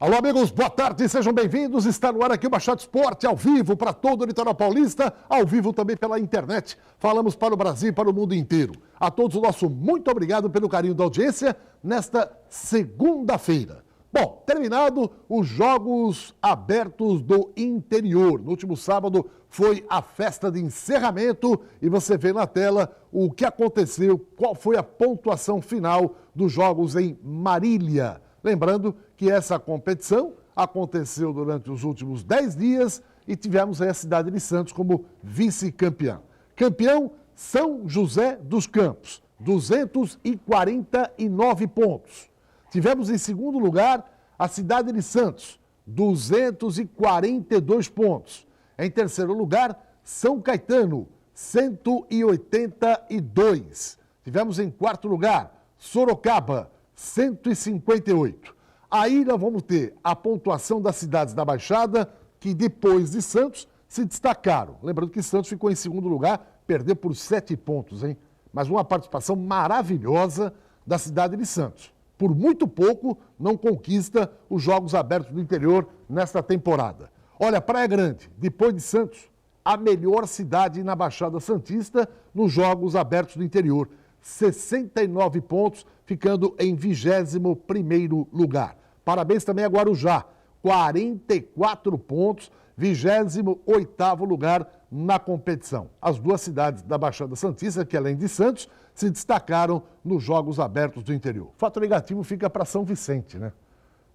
Alô, amigos, boa tarde, sejam bem-vindos. Está no ar aqui o Baixada Esporte, ao vivo para todo o litoral paulista, ao vivo também pela internet. Falamos para o Brasil e para o mundo inteiro. A todos o nosso muito obrigado pelo carinho da audiência nesta segunda-feira. Bom, terminado os Jogos Abertos do Interior. No último sábado foi a festa de encerramento e você vê na tela o que aconteceu, qual foi a pontuação final dos Jogos em Marília. Lembrando que essa competição aconteceu durante os últimos 10 dias e tivemos aí a cidade de Santos como vice-campeã. Campeão, São José dos Campos, 249 pontos. Tivemos em segundo lugar a cidade de Santos, 242 pontos. Em terceiro lugar, São Caetano, 182. Tivemos em quarto lugar, Sorocaba, 158. Aí nós vamos ter a pontuação das cidades da Baixada, que depois de Santos se destacaram. Lembrando que Santos ficou em segundo lugar, perdeu por 7 pontos, hein? Mas uma participação maravilhosa da cidade de Santos. Por muito pouco, não conquista os Jogos Abertos do Interior nesta temporada. Olha, Praia Grande, depois de Santos, a melhor cidade na Baixada Santista nos Jogos Abertos do Interior. 69 pontos, ficando em 21º lugar. Parabéns também a Guarujá, 44 pontos, 28º lugar na competição. As duas cidades da Baixada Santista, que além de Santos, se destacaram nos Jogos Abertos do Interior. O fato negativo fica para São Vicente, né?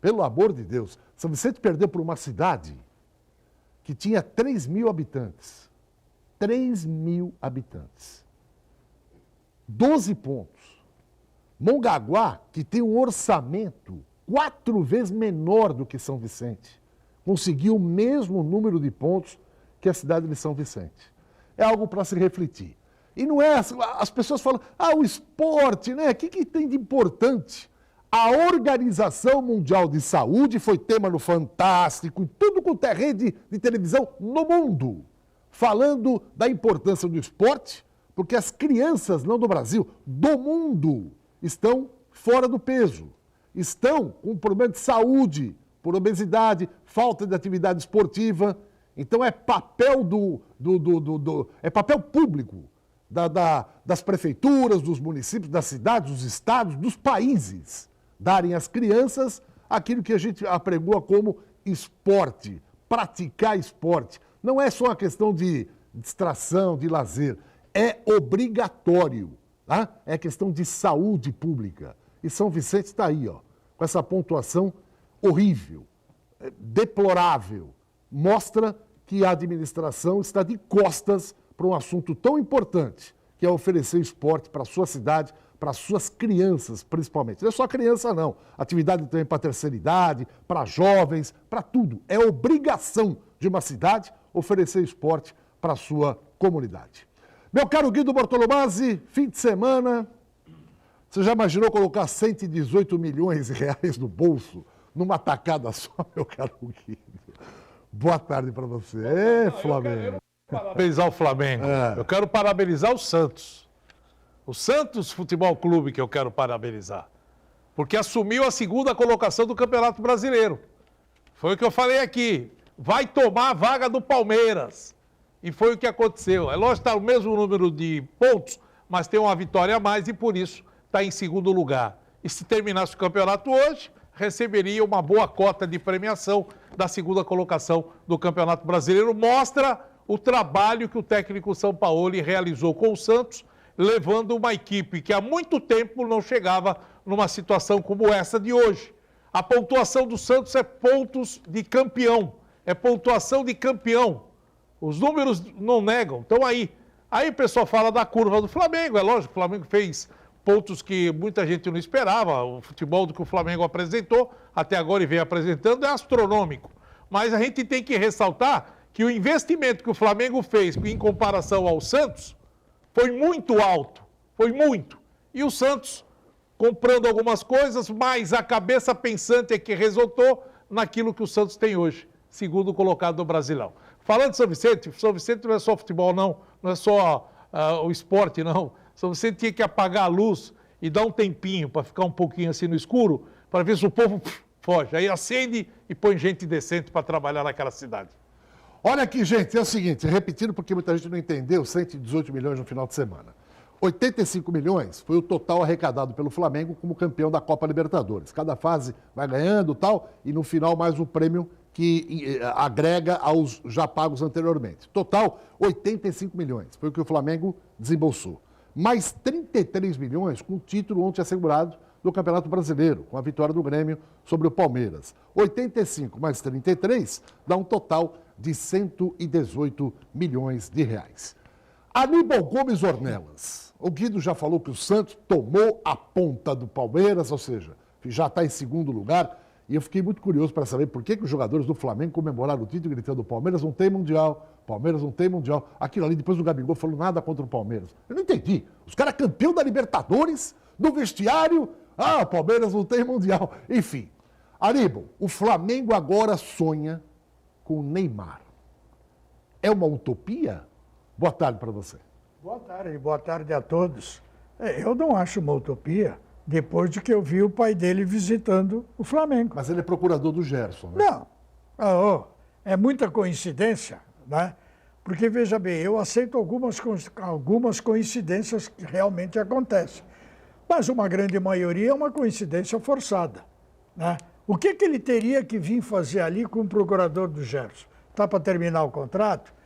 Pelo amor de Deus, São Vicente perdeu por uma cidade que tinha 3.000 habitantes. 3.000 habitantes. 12 pontos. Mongaguá, que tem um orçamento 4 vezes menor do que São Vicente, conseguiu o mesmo número de pontos que a cidade de São Vicente. É algo para se refletir. E não é, as pessoas falam, o esporte, né? O que tem de importante? A Organização Mundial de Saúde foi tema no Fantástico, em tudo quanto é rede de televisão no mundo, falando da importância do esporte, porque as crianças, não do Brasil, do mundo, estão fora do peso, estão com problema de saúde, por obesidade, falta de atividade esportiva. Então é papel é papel público das prefeituras, dos municípios, das cidades, dos estados, dos países, darem às crianças aquilo que a gente apregoa como esporte, praticar esporte. Não é só uma questão de distração, de lazer, é obrigatório, tá? É questão de saúde pública. E São Vicente está aí, ó, com essa pontuação horrível, deplorável. Mostra que a administração está de costas para um assunto tão importante, que é oferecer esporte para a sua cidade, para as suas crianças, principalmente. Não é só criança, não. Atividade também para a terceira idade, para jovens, para tudo. É obrigação de uma cidade oferecer esporte para a sua comunidade. Meu caro Guido Bortolomazzi, fim de semana, você já imaginou colocar 118 milhões de reais no bolso numa tacada só, meu caro Guido? Boa tarde para você. Flamengo. Eu não quero parabenizar o Flamengo, eu quero parabenizar o Santos. O Santos Futebol Clube que eu quero parabenizar. Porque assumiu a segunda colocação do Campeonato Brasileiro. Foi o que eu falei aqui. Vai tomar a vaga do Palmeiras. E foi o que aconteceu. É lógico que está o mesmo número de pontos, mas tem uma vitória a mais e por isso está em segundo lugar. E se terminasse o campeonato hoje, receberia uma boa cota de premiação da segunda colocação do Campeonato Brasileiro. Mostra o trabalho que o técnico Sampaoli realizou com o Santos, levando uma equipe que há muito tempo não chegava numa situação como essa de hoje. A pontuação do Santos é pontos de campeão, é pontuação de campeão. Os números não negam, estão aí. Aí o pessoal fala da curva do Flamengo, é lógico, o Flamengo fez pontos que muita gente não esperava. O futebol do que o Flamengo apresentou, até agora e vem apresentando, é astronômico. Mas a gente tem que ressaltar que o investimento que o Flamengo fez em comparação ao Santos foi muito alto, foi muito. E o Santos comprando algumas coisas, mas a cabeça pensante é que resultou naquilo que o Santos tem hoje, segundo colocado do Brasileirão. Falando de São Vicente não é só futebol, não é só o esporte, não. São Vicente tinha que apagar a luz e dar um tempinho para ficar um pouquinho assim no escuro, para ver se o povo foge. Aí acende e põe gente decente para trabalhar naquela cidade. Olha aqui, gente, é o seguinte, repetindo porque muita gente não entendeu, 118 milhões no final de semana. 85 milhões foi o total arrecadado pelo Flamengo como campeão da Copa Libertadores. Cada fase vai ganhando e tal, e no final mais um prêmio que agrega aos já pagos anteriormente. Total, 85 milhões, foi o que o Flamengo desembolsou. Mais 33 milhões com o título ontem assegurado do Campeonato Brasileiro, com a vitória do Grêmio sobre o Palmeiras. 85 mais 33 dá um total de 118 milhões de reais. Aníbal Gomes Ornelas. O Guido já falou que o Santos tomou a ponta do Palmeiras, ou seja, já está em segundo lugar. E eu fiquei muito curioso para saber por que os jogadores do Flamengo comemoraram o título gritando: Palmeiras não tem Mundial, Palmeiras não tem Mundial. Aquilo ali, depois o Gabigol falou nada contra o Palmeiras. Eu não entendi. Os caras campeão da Libertadores, no vestiário, o Palmeiras não tem Mundial. Enfim, Aníbal, o Flamengo agora sonha com o Neymar. É uma utopia? Boa tarde para você. Boa tarde a todos. Eu não acho uma utopia, depois de que eu vi o pai dele visitando o Flamengo. Mas ele é procurador do Gerson, né? Não, é muita coincidência, né? Porque, veja bem, eu aceito algumas coincidências que realmente acontecem, mas uma grande maioria é uma coincidência forçada, né? O que ele teria que vir fazer ali com o procurador do Gerson? Está para terminar o contrato?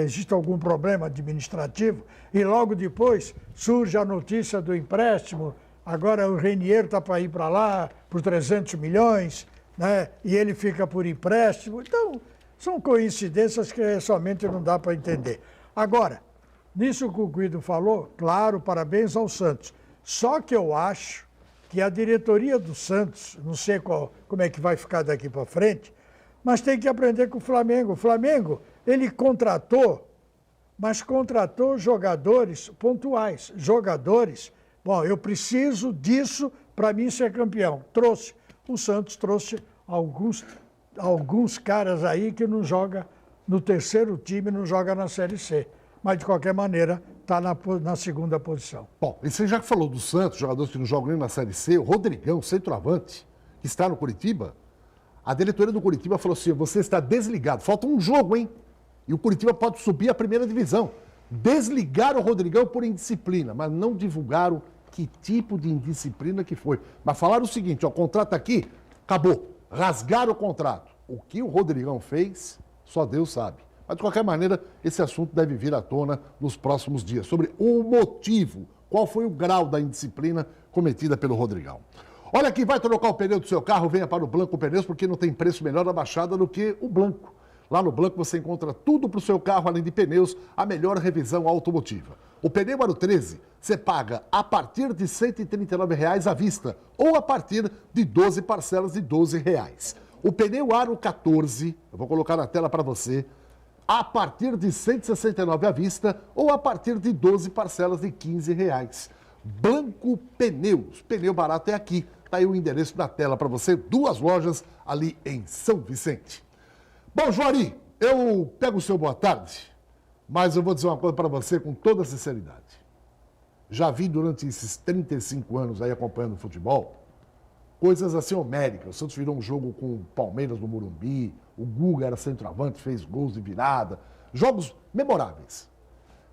Existe algum problema administrativo? E logo depois surge a notícia do empréstimo, agora o Renier está para ir para lá por 300 milhões, né? E ele fica por empréstimo. Então, são coincidências que somente não dá para entender. Agora, nisso que o Guido falou, claro, parabéns ao Santos. Só que eu acho que a diretoria do Santos, não sei como é que vai ficar daqui para frente, mas tem que aprender com o Flamengo. O Flamengo, ele contratou, mas contratou jogadores pontuais. Jogadores, eu preciso disso para mim ser campeão. Trouxe. O Santos trouxe alguns caras aí que não joga no terceiro time, não joga na Série C. Mas, de qualquer maneira, está na segunda posição. Bom, e você já falou do Santos, jogadores que não jogam nem na Série C, o Rodrigão, centroavante, que está no Curitiba. A diretoria do Curitiba falou assim: você está desligado, falta um jogo, hein? E o Curitiba pode subir à primeira divisão. Desligaram o Rodrigão por indisciplina, mas não divulgaram que tipo de indisciplina que foi. Mas falaram o seguinte: o contrato aqui, acabou. Rasgaram o contrato. O que o Rodrigão fez, só Deus sabe. Mas, de qualquer maneira, esse assunto deve vir à tona nos próximos dias, sobre o motivo, qual foi o grau da indisciplina cometida pelo Rodrigão. Olha aqui, vai trocar o pneu do seu carro, venha para o Blanco Pneus, porque não tem preço melhor na Baixada do que o Blanco. Lá no Blanco você encontra tudo para o seu carro, além de pneus, a melhor revisão automotiva. O pneu Aro 13 você paga a partir de R$ 139,00 à vista ou a partir de 12 parcelas de R$ 12,00. O pneu Aro 14, eu vou colocar na tela para você, a partir de R$ 169,00 à vista ou a partir de 12 parcelas de R$ 15,00. Blanco Pneus, pneu barato é aqui. Está aí o endereço na tela para você, 2 lojas ali em São Vicente. Bom, Juari, eu pego o seu boa tarde, mas eu vou dizer uma coisa para você com toda sinceridade. Já vi durante esses 35 anos aí acompanhando o futebol, coisas assim homéricas. O Santos virou um jogo com o Palmeiras no Morumbi, o Guga era centroavante, fez gols de virada, jogos memoráveis.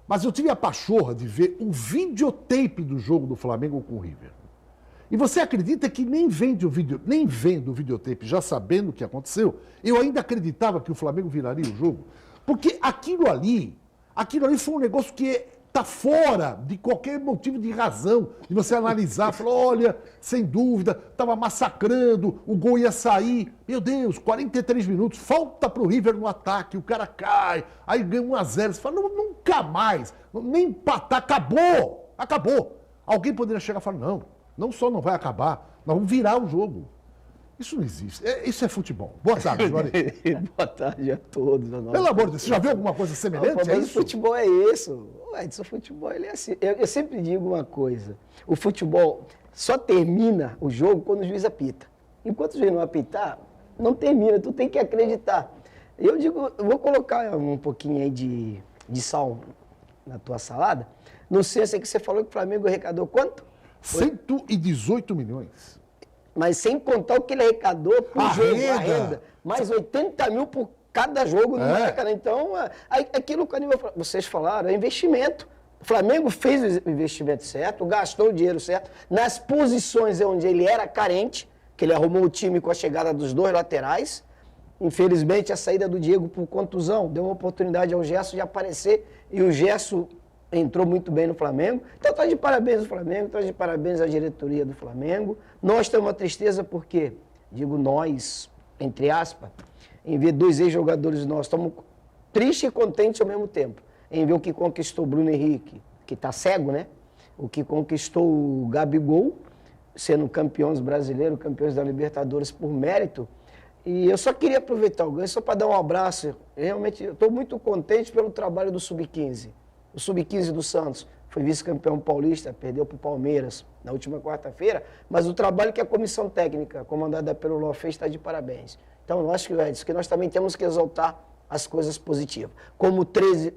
Mas eu tive a pachorra de ver um videotape do jogo do Flamengo com o River. E você acredita que nem vendo o videotape, já sabendo o que aconteceu, eu ainda acreditava que o Flamengo viraria o jogo? Porque aquilo ali foi um negócio que está fora de qualquer motivo de razão, de você analisar, falar, olha, sem dúvida, estava massacrando, o gol ia sair. Meu Deus, 43 minutos, falta para o River no ataque, o cara cai, aí ganha 1-0. Você fala, nunca mais, nem empatar, acabou. Alguém poderia chegar e falar, não só não vai acabar, nós vamos virar o jogo. Isso não existe. Isso é futebol. Boa tarde, Juari. Boa tarde a todos. Pelo amor de Deus, você já viu alguma coisa semelhante? O futebol é isso. O futebol ele é assim. Eu sempre digo uma coisa. O futebol só termina o jogo quando o juiz apita. Enquanto o juiz não apitar, não termina. Tu tem que acreditar. Eu vou colocar um pouquinho aí de sal na tua salada. Não sei, eu sei que você falou que o Flamengo arrecadou quanto? 118 milhões. Mas sem contar o que ele arrecadou por A jogo, renda. a renda. Mais 80 mil por cada jogo no Maracanã. Então, aquilo que vocês falaram, é investimento. O Flamengo fez o investimento certo, gastou o dinheiro certo, nas posições onde ele era carente, que ele arrumou o time com a chegada dos 2 laterais. Infelizmente, a saída do Diego por contusão deu uma oportunidade ao Gerson de aparecer, e o Gerson entrou muito bem no Flamengo. Então, está de parabéns ao Flamengo, está de parabéns à diretoria do Flamengo. Nós temos uma tristeza porque, digo nós, entre aspas, em ver 2 ex-jogadores nossos, estamos tristes e contentes ao mesmo tempo, em ver o que conquistou o Bruno Henrique, que está cego, né? O que conquistou o Gabigol, sendo campeões brasileiros, campeões da Libertadores por mérito. E eu só queria aproveitar o gancho só para dar um abraço. Realmente, eu estou muito contente pelo trabalho do Sub-15. O Sub-15 do Santos foi vice-campeão paulista, perdeu para o Palmeiras na última quarta-feira, mas o trabalho que a comissão técnica, comandada pelo Ló, fez está de parabéns. Então, eu acho que nós também temos que exaltar as coisas positivas. Como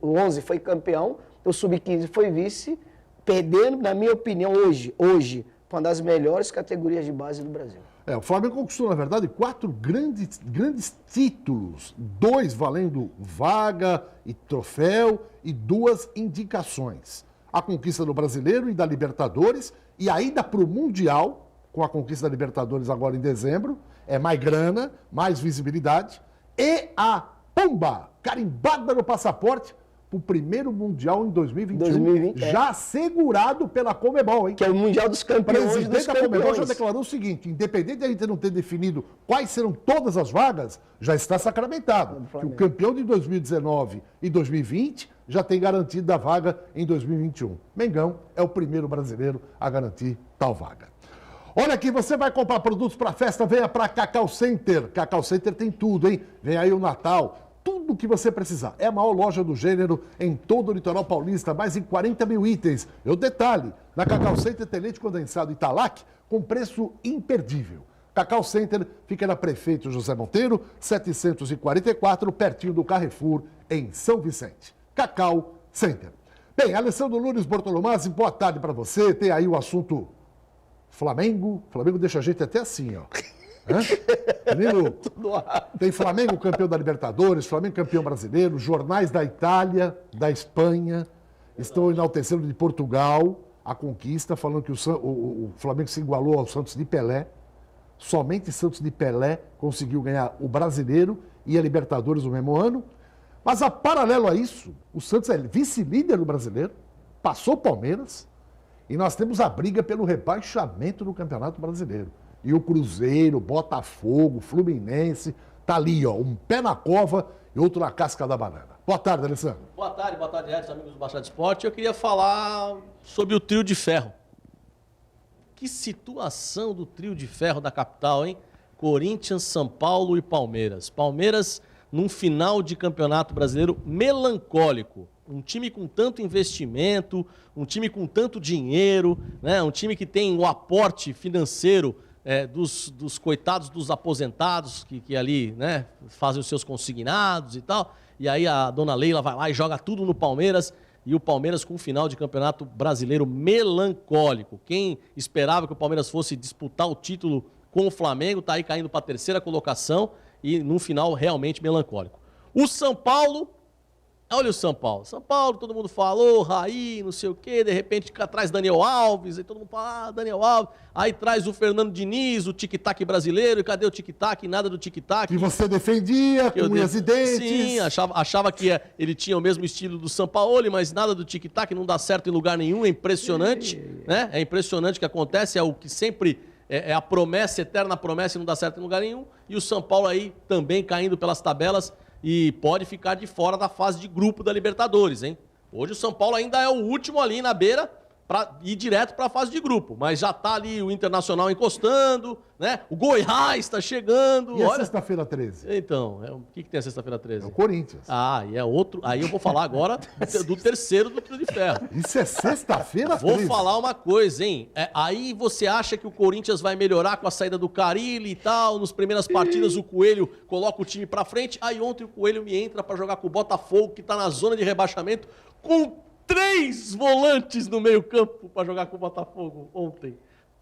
o 11 foi campeão, o Sub-15 foi vice, perdendo, na minha opinião, hoje, uma das melhores categorias de base do Brasil. O Flamengo conquistou, na verdade, 4 grandes títulos, 2 valendo vaga e troféu e 2 indicações. A conquista do Brasileiro e da Libertadores, e a ida para o Mundial, com a conquista da Libertadores agora em dezembro, é mais grana, mais visibilidade, e a pomba carimbada no passaporte para o primeiro Mundial em 2021, já assegurado pela Conmebol, hein? Que é o Mundial dos Campeões. O presidente da Conmebol já declarou o seguinte: independente de a gente não ter definido quais serão todas as vagas, já está sacramentado. Que o campeão de 2019 e 2020 já tem garantido a vaga em 2021. Mengão é o primeiro brasileiro a garantir tal vaga. Olha aqui, você vai comprar produtos para festa, venha para Cacau Center. Cacau Center tem tudo, hein? Vem aí o Natal. Tudo o que você precisar. É a maior loja do gênero em todo o litoral paulista, mais de 40 mil itens. E o detalhe, na Cacau Center tem leite condensado Italac com preço imperdível. Cacau Center fica na Prefeito José Monteiro, 744, pertinho do Carrefour, em São Vicente. Cacau Center. Bem, Alessandro Nunes Bortolomazzi, boa tarde para você. Tem aí o assunto Flamengo. Flamengo deixa a gente até assim, ó. Menino, tem Flamengo campeão da Libertadores, Flamengo campeão brasileiro, jornais da Itália, da Espanha, estão enaltecendo de Portugal a conquista, falando que o Flamengo se igualou ao Santos de Pelé. Somente Santos de Pelé conseguiu ganhar o brasileiro e a Libertadores no mesmo ano. Mas, a paralelo a isso, o Santos é vice-líder do brasileiro, passou o Palmeiras, e nós temos a briga pelo rebaixamento do Campeonato Brasileiro. E o Cruzeiro, Botafogo, Fluminense, tá ali, ó, um pé na cova e outro na casca da banana. Boa tarde, Alessandro. Boa tarde, Edson, amigos do Baixada Esporte. Eu queria falar sobre o trio de ferro. Que situação do trio de ferro da capital, hein? Corinthians, São Paulo e Palmeiras. Palmeiras num final de campeonato brasileiro melancólico. Um time com tanto investimento, um time com tanto dinheiro, né? Um time que tem o aporte financeiro dos coitados dos aposentados que ali, né, fazem os seus consignados e tal. E aí a dona Leila vai lá e joga tudo no Palmeiras. E o Palmeiras com um final de campeonato brasileiro melancólico. Quem esperava que o Palmeiras fosse disputar o título com o Flamengo, está aí caindo para a 3ª colocação e num final realmente melancólico. O São Paulo, olha o São Paulo. São Paulo, todo mundo falou, Raí, não sei o quê, de repente traz Daniel Alves, aí todo mundo fala, Daniel Alves, aí traz o Fernando Diniz, o tic-tac brasileiro, e cadê o tic-tac? Nada do tic-tac. Que você defendia, com unhas e dentes. Sim, achava que ele tinha o mesmo estilo do Sampaoli, mas nada do tic-tac, não dá certo em lugar nenhum, é impressionante, né? É impressionante o que acontece, é o que sempre é a promessa, eterna promessa, e não dá certo em lugar nenhum, e o São Paulo aí também caindo pelas tabelas, e pode ficar de fora da fase de grupo da Libertadores, hein? Hoje o São Paulo ainda é o último ali na beira para ir direto para a fase de grupo, mas já está ali o Internacional encostando, né? O Goiás está chegando. E a sexta-feira 13? Então, o que tem a sexta-feira 13? É o Corinthians. Ah, e é outro. Aí eu vou falar agora do terceiro do trio de ferro. Isso é sexta-feira 13? Vou falar uma coisa, hein? Aí você acha que o Corinthians vai melhorar com a saída do Carille e tal, nas primeiras partidas o Coelho coloca o time pra frente, aí ontem o Coelho me entra pra jogar com o Botafogo, que tá na zona de rebaixamento, com 3 volantes no meio campo pra jogar com o Botafogo ontem.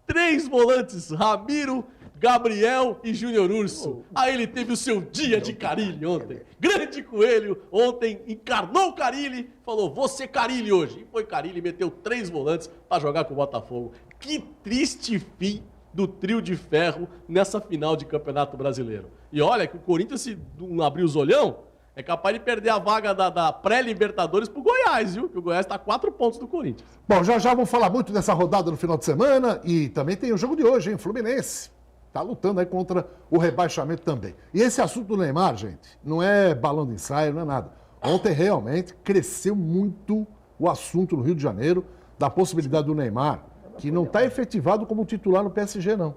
3 volantes, Ramiro, Gabriel e Júnior Urso. Aí ele teve o seu dia de Carille ontem. Grande Coelho, ontem encarnou o Carille, falou, vou ser Carille hoje. E foi Carille e meteu 3 volantes para jogar com o Botafogo. Que triste fim do trio de ferro nessa final de Campeonato Brasileiro. E olha que o Corinthians, se não abrir os olhão, é capaz de perder a vaga da pré-Libertadores pro Goiás, viu? Que o Goiás está a 4 pontos do Corinthians. Bom, já vamos falar muito dessa rodada no final de semana e também tem o jogo de hoje, hein? Fluminense. Tá lutando aí contra o rebaixamento também. E esse assunto do Neymar, gente, não é balão de ensaio, não é nada. Ontem realmente cresceu muito o assunto no Rio de Janeiro da possibilidade do Neymar, que não está efetivado como titular no PSG, não.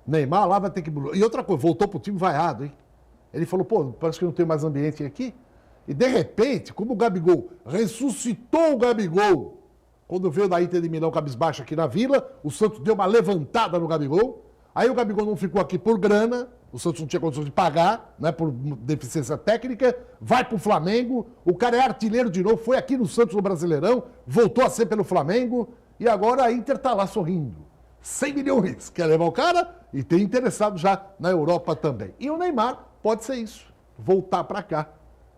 O Neymar lá vai ter que... E outra coisa, voltou pro time vaiado, hein? Ele falou, pô, parece que não tem mais ambiente aqui. E de repente, como o Gabigol ressuscitou o Gabigol, quando veio da Inter de Milão cabisbaixo aqui na Vila, o Santos deu uma levantada no Gabigol. Aí o Gabigol não ficou aqui por grana, o Santos não tinha condições de pagar, né, por deficiência técnica, vai pro Flamengo, o cara é artilheiro de novo, foi aqui no Santos no Brasileirão, voltou a ser pelo Flamengo, e agora a Inter tá lá sorrindo. 100 milhões, quer levar o cara? E tem interessado já na Europa também. E o Neymar pode ser isso, voltar para cá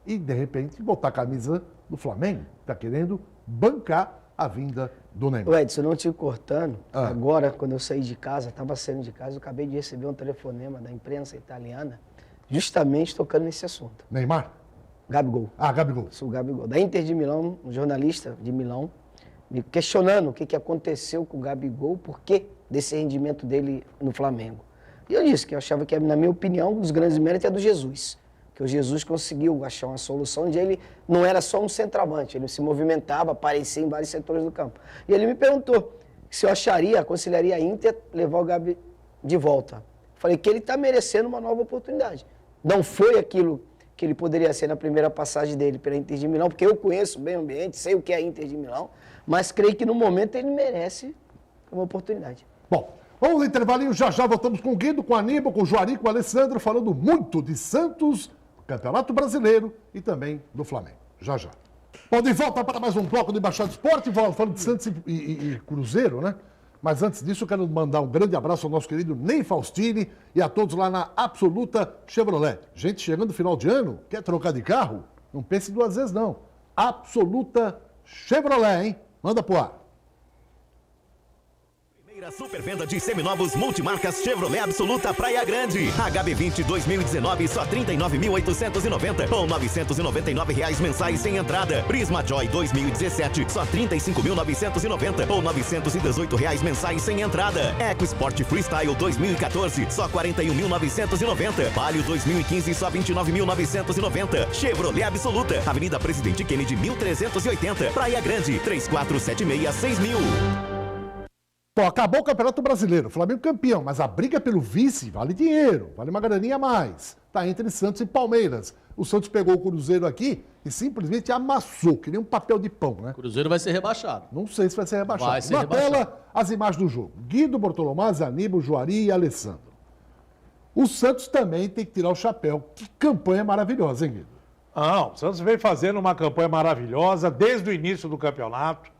e, de repente, botar a camisa do Flamengo, tá querendo bancar a vinda do Neymar. O Edson, não te cortando, agora, quando eu saí de casa, estava saindo de casa, eu acabei de receber um telefonema da imprensa italiana, justamente tocando nesse assunto. Neymar? Gabigol. Ah, Gabigol. Sou o Gabigol. Da Inter de Milão, um jornalista de Milão, me questionando o que aconteceu com o Gabigol, por que desse rendimento dele no Flamengo. E eu disse que eu achava que, na minha opinião, um dos grandes méritos é do Jesus. Que o Jesus conseguiu achar uma solução onde ele não era só um centroavante, ele se movimentava, aparecia em vários setores do campo. E ele me perguntou se eu aconselharia a Inter levar o Gabi de volta. Falei que ele está merecendo uma nova oportunidade. Não foi aquilo que ele poderia ser na primeira passagem dele pela Inter de Milão, porque eu conheço bem o ambiente, sei o que é a Inter de Milão, mas creio que no momento ele merece uma oportunidade. Bom, vamos no intervalinho, já voltamos com o Guido, com o Aníbal, com o Juari, com o Alessandro, falando muito de Santos, Campeonato Brasileiro e também do Flamengo. Já. Bom, de volta para mais um bloco do Embaixada do Esporte, falando de Santos e Cruzeiro, né? Mas antes disso, eu quero mandar um grande abraço ao nosso querido Ney Faustini e a todos lá na Absoluta Chevrolet. Gente, chegando no final de ano, quer trocar de carro? Não pense 2 vezes, não. Absoluta Chevrolet, hein? Manda pro ar. Super venda de seminovos multimarcas Chevrolet Absoluta Praia Grande. HB20 2019 só R$ 39.890 ou R$ 999 mensais sem entrada. Prisma Joy 2017 só R$ 35.990 ou R$ 918 mensais sem entrada. EcoSport Freestyle 2014 só R$ 41.990. Palio 2015 só R$ 29.990. Chevrolet Absoluta, Avenida Presidente Kennedy 1380, Praia Grande 3476-6000. Bom, acabou o Campeonato Brasileiro, Flamengo campeão, mas a briga pelo vice vale dinheiro, vale uma graninha a mais. Tá entre Santos e Palmeiras. O Santos pegou o Cruzeiro aqui e simplesmente amassou, que nem um papel de pão, né? O Cruzeiro vai ser rebaixado. Não sei se vai ser rebaixado. Vai ser Na rebaixado. tela, as imagens do jogo. Guido, Bortolomaz, Aníbal, Juari e Alessandro. O Santos também tem que tirar o chapéu. Que campanha maravilhosa, hein, Guido? Não, o Santos vem fazendo uma campanha maravilhosa desde o início do campeonato.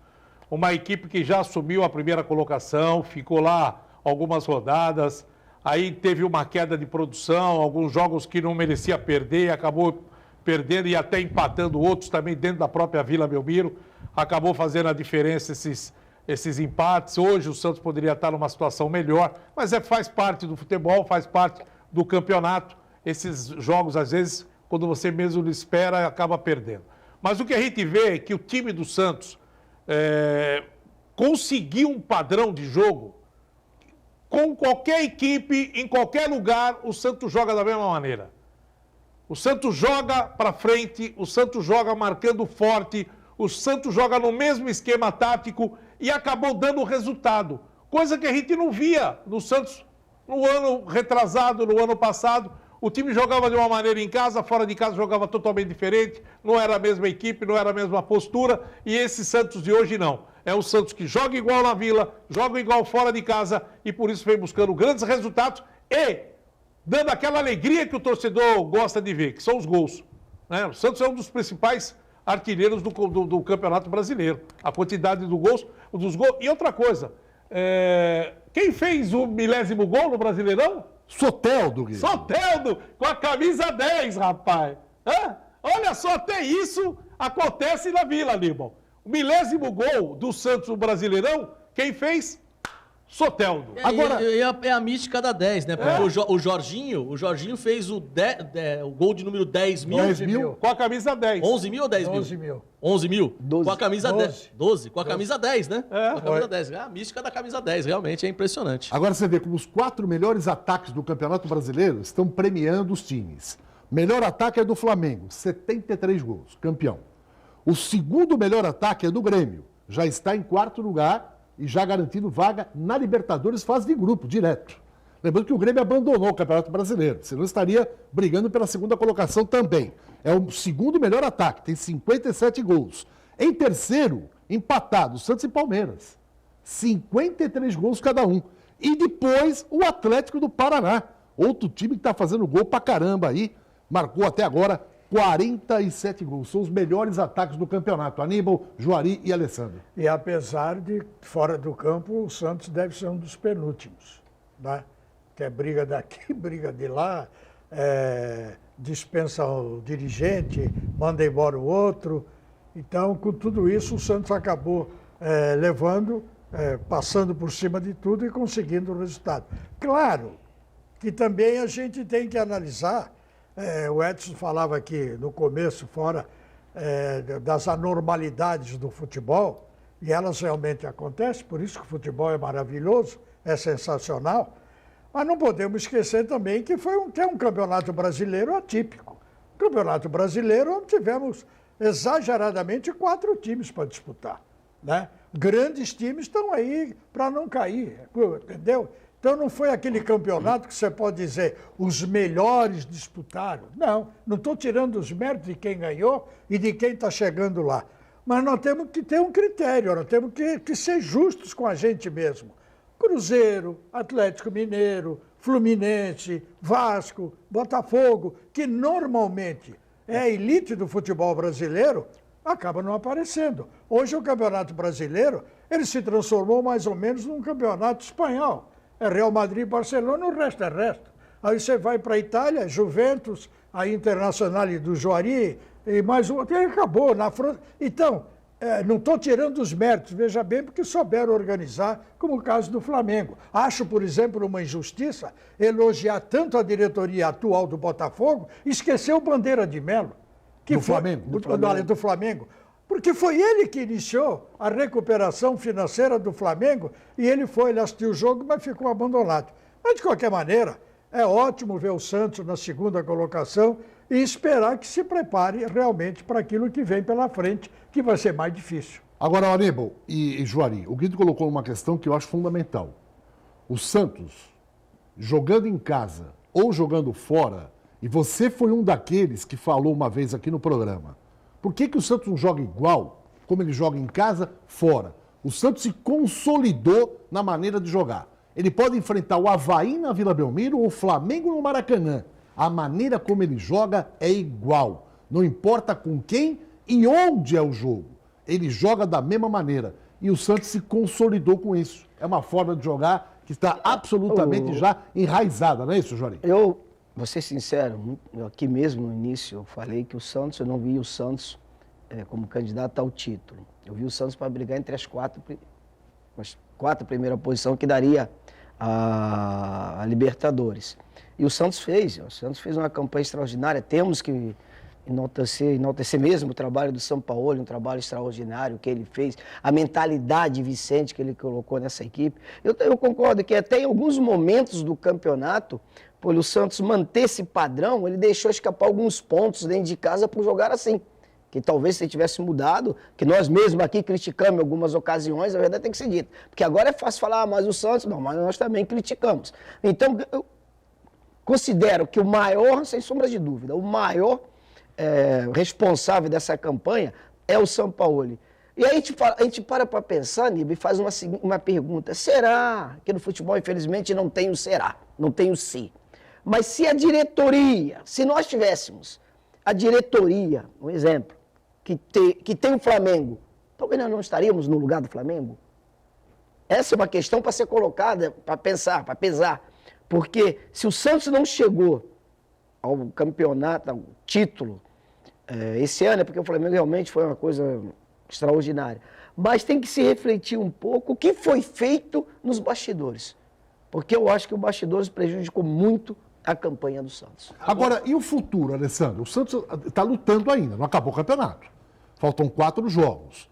Uma equipe que já assumiu a primeira colocação, ficou lá algumas rodadas, aí teve uma queda de produção, alguns jogos que não merecia perder, acabou perdendo e até empatando outros também dentro da própria Vila Belmiro, acabou fazendo a diferença esses empates. Hoje o Santos poderia estar numa situação melhor, mas faz parte do futebol, faz parte do campeonato. Esses jogos, às vezes, quando você mesmo não espera, acaba perdendo. Mas o que a gente vê é que o time do Santos conseguir um padrão de jogo, com qualquer equipe, em qualquer lugar, o Santos joga da mesma maneira. O Santos joga para frente, o Santos joga marcando forte, o Santos joga no mesmo esquema tático e acabou dando resultado. Coisa que a gente não via no Santos no ano retrasado, no ano passado. O time jogava de uma maneira em casa, fora de casa jogava totalmente diferente, não era a mesma equipe, não era a mesma postura, e esse Santos de hoje não. É o Santos que joga igual na Vila, joga igual fora de casa, e por isso vem buscando grandes resultados e dando aquela alegria que o torcedor gosta de ver, que são os gols. Né? O Santos é um dos principais artilheiros do Campeonato Brasileiro. A quantidade dos gols. E outra coisa, Quem fez o 1000º gol no Brasileirão? Soteldo, Guilherme. Soteldo, com a camisa 10, rapaz. Hã? Olha só, até isso acontece na Vila, Aníbal. O 1000º gol do Santos no Brasileirão, quem fez? Soteldo. Agora... É a mística da 10, né? Porque o Jorginho fez o gol de número 10 mil. 10 mil? Com a camisa 10. 11 mil ou 10 mil? 11 mil. 11 mil? 12. Com a camisa 10. 12. Com a camisa 10, né? É. Com a camisa 10. É a mística da camisa 10, realmente é impressionante. Agora você vê como os 4 melhores ataques do Campeonato Brasileiro estão premiando os times. Melhor ataque é do Flamengo, 73 gols, campeão. O segundo melhor ataque é do Grêmio, já está em 4º lugar e já garantindo vaga na Libertadores fase de grupo, direto. Lembrando que o Grêmio abandonou o Campeonato Brasileiro, senão estaria brigando pela segunda colocação também. É o segundo melhor ataque, tem 57 gols. Em terceiro, empatado, Santos e Palmeiras. 53 gols cada um. E depois o Atlético do Paraná, outro time que está fazendo gol pra caramba aí, marcou até agora 47 gols. São os melhores ataques do campeonato. Aníbal, Juari e Alessandro. E apesar de, fora do campo, o Santos deve ser um dos penúltimos. Né? Que é briga daqui, briga de lá, dispensa o dirigente, manda embora o outro. Então, com tudo isso, o Santos acabou passando por cima de tudo e conseguindo o resultado. Claro que também a gente tem que analisar, o Edson falava aqui no começo, fora das anormalidades do futebol, e elas realmente acontecem, por isso que o futebol é maravilhoso, é sensacional, mas não podemos esquecer também que é um campeonato brasileiro atípico. Campeonato brasileiro onde tivemos exageradamente 4 times para disputar. Né? Grandes times estão aí para não cair, entendeu? Então não foi aquele campeonato que você pode dizer os melhores disputaram. Não estou tirando os méritos de quem ganhou e de quem está chegando lá. Mas nós temos que ter um critério, nós temos que ser justos com a gente mesmo. Cruzeiro, Atlético Mineiro, Fluminense, Vasco, Botafogo, que normalmente é a elite do futebol brasileiro, acaba não aparecendo. Hoje o Campeonato Brasileiro, ele se transformou mais ou menos num campeonato espanhol. É Real Madrid, Barcelona, o resto é resto. Aí você vai para a Itália, Juventus, a Internacional do Juari, e mais um, e acabou. Na França. Então, não estou tirando os méritos, veja bem, porque souberam organizar, como o caso do Flamengo. Acho, por exemplo, uma injustiça elogiar tanto a diretoria atual do Botafogo e esquecer o Bandeira de Melo. Do Flamengo? Do Flamengo. Porque foi ele que iniciou a recuperação financeira do Flamengo e ele assistiu o jogo, mas ficou abandonado. Mas, de qualquer maneira, é ótimo ver o Santos na segunda colocação e esperar que se prepare realmente para aquilo que vem pela frente, que vai ser mais difícil. Agora, Aníbal e Juari, o Guido colocou uma questão que eu acho fundamental. O Santos, jogando em casa ou jogando fora, e você foi um daqueles que falou uma vez aqui no programa, por que o Santos não joga igual, como ele joga em casa, fora? O Santos se consolidou na maneira de jogar. Ele pode enfrentar o Avaí na Vila Belmiro ou o Flamengo no Maracanã. A maneira como ele joga é igual. Não importa com quem e onde é o jogo. Ele joga da mesma maneira. E o Santos se consolidou com isso. É uma forma de jogar que está absolutamente já enraizada, não é isso, Jory? Vou ser sincero, aqui mesmo no início eu falei que o Santos, eu não vi o Santos como candidato ao título. Eu vi o Santos para brigar entre as 4 primeiras posições que daria a Libertadores. E o Santos fez uma campanha extraordinária. Temos que enaltecer mesmo o trabalho do Sampaoli, um trabalho extraordinário que ele fez, a mentalidade Vicente que ele colocou nessa equipe. Eu concordo que até em alguns momentos do campeonato, por o Santos manter esse padrão, ele deixou escapar alguns pontos dentro de casa por jogar assim. Que talvez se tivesse mudado, que nós mesmos aqui criticamos em algumas ocasiões, a verdade tem que ser dita. Porque agora é fácil falar, mas o Santos, não, mas nós também criticamos. Então, eu considero que o maior, sem sombra de dúvida, o maior responsável dessa campanha é o Sampaoli. E aí a gente para pensar, Nibo, e faz uma pergunta. Será que no futebol, infelizmente, não tem o será, não tem o se? Mas se a diretoria, se nós tivéssemos a diretoria, um exemplo, que tem o Flamengo, talvez nós não estaríamos no lugar do Flamengo? Essa é uma questão para ser colocada, para pensar, para pesar. Porque se o Santos não chegou ao campeonato, ao título, esse ano, é porque o Flamengo realmente foi uma coisa extraordinária. Mas tem que se refletir um pouco o que foi feito nos bastidores. Porque eu acho que o bastidores prejudicou muito a campanha do Santos. Agora, e o futuro, Alessandro? O Santos está lutando ainda, não acabou o campeonato. Faltam 4 jogos.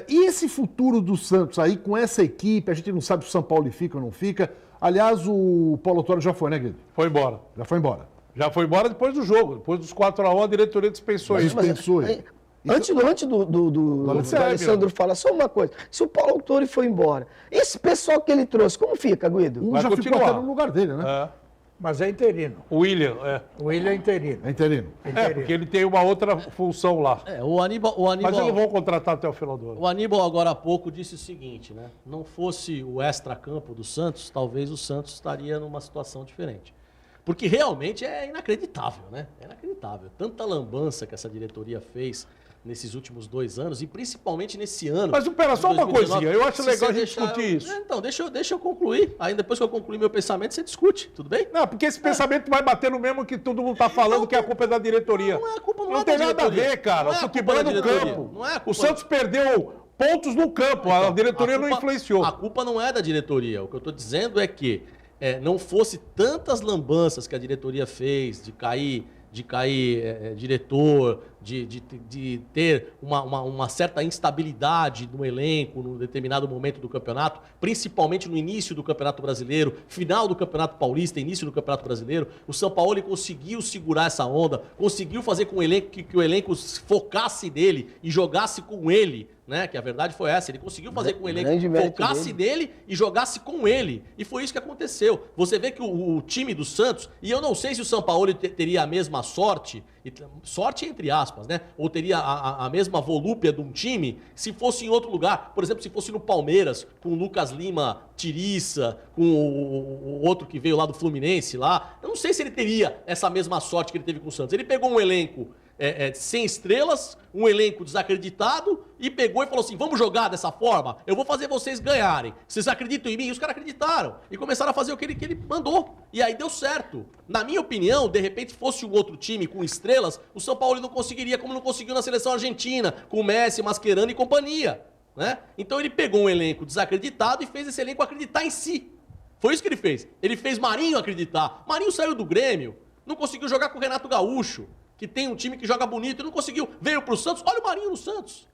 E esse futuro do Santos aí, com essa equipe, a gente não sabe se o São Paulo fica ou não fica. Aliás, o Paulo Autuori já foi, né, Guido? Foi embora. Já foi embora. Já foi embora depois do jogo. Depois dos 4-1, a diretoria dispensou ele. Dispensou ele. Antes do Alessandro falar, só uma coisa. Se o Paulo Autuori foi embora, esse pessoal que ele trouxe, como fica, Guido? Um Vai já continuar. ficou até no lugar dele, né? É. Mas é interino. O William, O William é interino. É interino. porque ele tem uma outra função lá. O Aníbal, Mas eles vão contratar até o final do ano. o Aníbal agora há pouco disse o seguinte, né? Não fosse o extracampo do Santos, talvez o Santos estaria numa situação diferente. Porque realmente é inacreditável, né? É inacreditável. Tanta lambança que essa diretoria fez nesses últimos 2 anos, e principalmente nesse ano. Mas, pera, só uma 2019, coisinha. Eu acho se legal a você gente discutir isso. Então, deixa eu concluir. Aí depois que eu concluir meu pensamento, você discute, tudo bem? Não, porque esse pensamento vai bater no mesmo que todo mundo tá falando, que a culpa é da diretoria. Não é a culpa, não Não é tem da nada a diretoria. ver, cara. Não O é a futebol culpa é da no diretoria. campo. Não é a culpa O Santos perdeu pontos no campo. A diretoria não influenciou. A culpa não é da diretoria. O que eu estou dizendo é que não fosse tantas lambanças que a diretoria fez, de cair diretor, de ter uma certa instabilidade no elenco num determinado momento do campeonato, principalmente no início do Campeonato Brasileiro, final do Campeonato Paulista, início do Campeonato Brasileiro. O São Paulo conseguiu segurar essa onda, conseguiu fazer com que o elenco focasse nele e jogasse com ele, né? Que a verdade foi essa, ele conseguiu fazer com o elenco focasse nele e jogasse com ele. E foi isso que aconteceu. Você vê que o time do Santos, e eu não sei se o São Paulo teria a mesma sorte, sorte entre aspas, né? Ou teria a mesma volúpia de um time se fosse em outro lugar. Por exemplo, se fosse no Palmeiras, com o Lucas Lima Tiriça, com o outro que veio lá do Fluminense lá. Eu não sei se ele teria essa mesma sorte que ele teve com o Santos. Ele pegou um elenco sem estrelas, um elenco desacreditado, e pegou e falou assim, vamos jogar dessa forma? Eu vou fazer vocês ganharem. Vocês acreditam em mim? E os caras acreditaram. E começaram a fazer o que ele mandou. E aí deu certo. Na minha opinião, de repente, fosse um outro time com estrelas, o São Paulo não conseguiria, como não conseguiu na seleção argentina, com Messi, Mascherano e companhia. Né? Então ele pegou um elenco desacreditado e fez esse elenco acreditar em si. Foi isso que ele fez. Ele fez Marinho acreditar. Marinho saiu do Grêmio, não conseguiu jogar com o Renato Gaúcho, que tem um time que joga bonito, e não conseguiu. Veio pro Santos, olha o Marinho no Santos.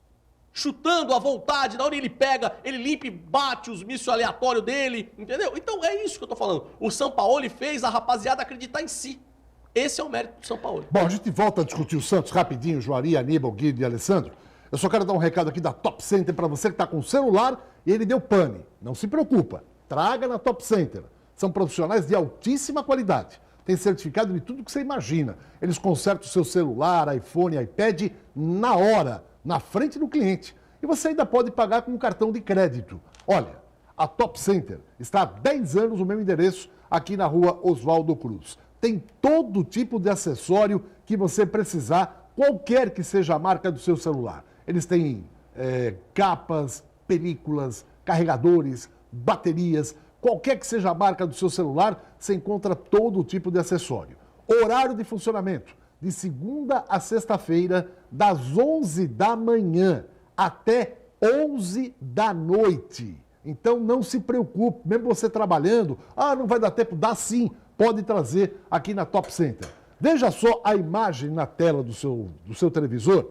Chutando à vontade, na hora ele pega, ele limpa e bate os mísseis aleatórios dele, entendeu? Então é isso que eu tô falando. O São Paulo fez a rapaziada acreditar em si. Esse é o mérito do São Paulo. Bom, a gente volta a discutir o Santos rapidinho, Juari, Aníbal, Guido e Alessandro. Eu só quero dar um recado aqui da Top Center para você que está com celular e ele deu pane. Não se preocupa, traga na Top Center. São profissionais de altíssima qualidade. Tem certificado de tudo que você imagina. Eles consertam o seu celular, iPhone, iPad na hora, na frente do cliente. E você ainda pode pagar com um cartão de crédito. Olha, a Top Center está há 10 anos no meu endereço, aqui na rua Oswaldo Cruz. Tem todo tipo de acessório que você precisar, qualquer que seja a marca do seu celular. Eles têm capas, películas, carregadores, baterias. Qualquer que seja a marca do seu celular, você encontra todo tipo de acessório. Horário de funcionamento, de segunda a sexta-feira, das 11 da manhã até 11 da noite. Então não se preocupe, mesmo você trabalhando, não vai dar tempo, dá sim, pode trazer aqui na Top Center. Veja só a imagem na tela do seu televisor,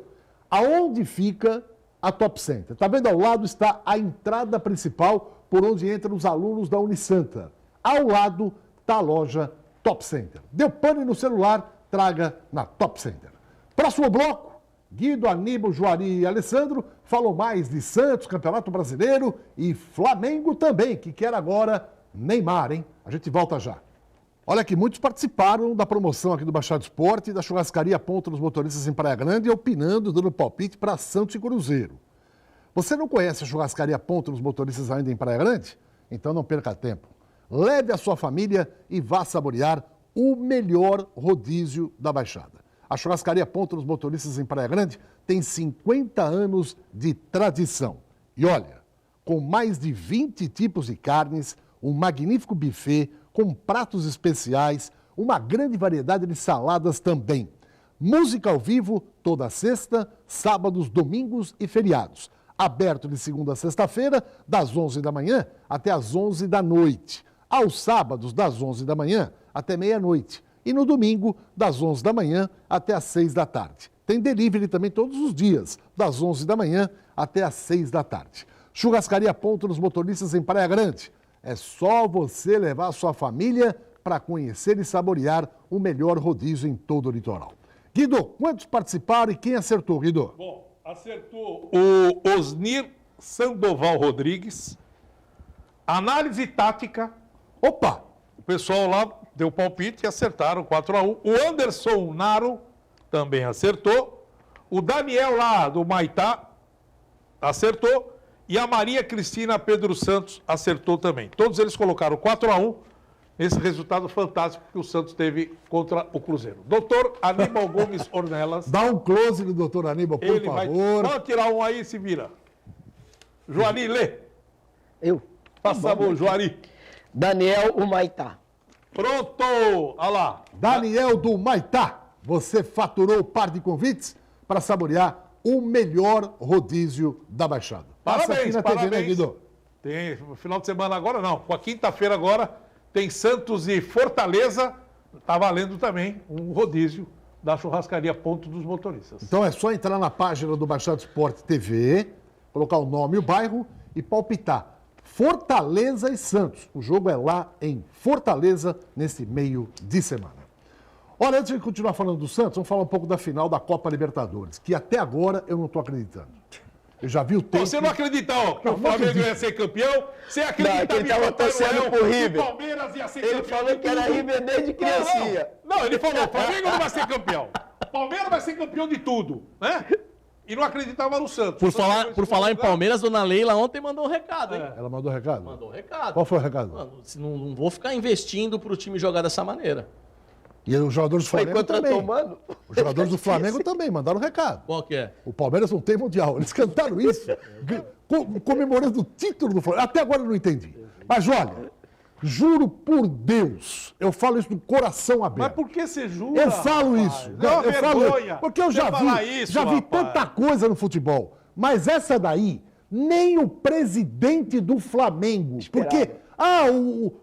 aonde fica a Top Center. Está vendo? Ao lado está a entrada principal, por onde entram os alunos da Unisanta. Ao lado está a loja Top Center. Deu pane no celular, traga na Top Center. Próximo bloco, Guido, Aníbal, Juari e Alessandro falam mais de Santos, Campeonato Brasileiro e Flamengo também, que quer agora Neymar, hein? A gente volta já. Olha aqui, muitos participaram da promoção aqui do Baixada Esporte e da churrascaria Ponto dos Motoristas em Praia Grande, opinando, dando palpite para Santos e Cruzeiro. Você não conhece a churrascaria Ponto dos Motoristas ainda em Praia Grande? Então não perca tempo. Leve a sua família e vá saborear o melhor rodízio da Baixada. A churrascaria Ponto dos Motoristas em Praia Grande tem 50 anos de tradição. E olha, com mais de 20 tipos de carnes, um magnífico buffet com pratos especiais, uma grande variedade de saladas também. Música ao vivo toda sexta, sábados, domingos e feriados. Aberto de segunda a sexta-feira, das 11 da manhã até as 11 da noite. Aos sábados, das 11 da manhã até meia-noite. E no domingo, das 11 da manhã até as 6 da tarde. Tem delivery também todos os dias, das 11 da manhã até as 6 da tarde. Churrascaria Ponto nos Motoristas em Praia Grande. É só você levar a sua família para conhecer e saborear o melhor rodízio em todo o litoral. Guido, quantos participaram e quem acertou, Guido? Bom, acertou o Osnir Sandoval Rodrigues. Análise tática. Opa! O pessoal lá deu palpite e acertaram 4-1. O Anderson Naro também acertou. O Daniel lá do Maitá acertou. E a Maria Cristina Pedro Santos acertou também. Todos eles colocaram 4-1 nesse resultado fantástico que o Santos teve contra o Cruzeiro. Doutor Aníbal Gomes Ornelas. Dá um close no doutor Aníbal, por favor. Pode tirar um aí, se vira. Juari, lê. Eu. Passa a mão, Juari. Daniel Humaitá. Pronto! Olha lá. Daniel do Maitá, você faturou o par de convites para saborear o melhor rodízio da Baixada. Passa aqui na TV, né, Guido? Tem final de semana agora, não. Com a quinta-feira agora, tem Santos e Fortaleza. Tá valendo também um rodízio da churrascaria Ponto dos Motoristas. Então é só entrar na página do Baixada Esporte TV, colocar o nome e o bairro e palpitar. Fortaleza e Santos. O jogo é lá em Fortaleza, nesse meio de semana. Olha, antes de continuar falando do Santos, vamos falar um pouco da final da Copa Libertadores, que até agora eu não estou acreditando. Eu já vi o tempo... Você não acreditou que o Flamengo ia ser campeão? Você acredita que ele estava torcendo pro River. O Palmeiras ia ser Ele campeão? falou que era River desde criancinha. Não, ele falou, o Flamengo não vai ser campeão. O Palmeiras vai ser campeão de tudo, né? E não acreditava no Santos. Por falar em Palmeiras, dona Leila ontem mandou um recado, hein? Ela mandou recado? Mandou um recado. Qual foi o recado? Mano, não vou ficar investindo pro time jogar dessa maneira. E os jogadores do Foi Flamengo contratou, também. mano. Os jogadores do Flamengo também mandaram recado. Qual que é? O Palmeiras não tem mundial. Eles cantaram isso, comemorando o título do Flamengo. Até agora eu não entendi. Mas olha, juro por Deus, eu falo isso do coração Mas aberto. por que você jura? Eu falo rapaz? isso. Não, Eu falo vergonha. porque eu Você já falar vi, isso, já vi rapaz. tanta coisa no futebol. Mas essa daí, nem o presidente do Flamengo. Porque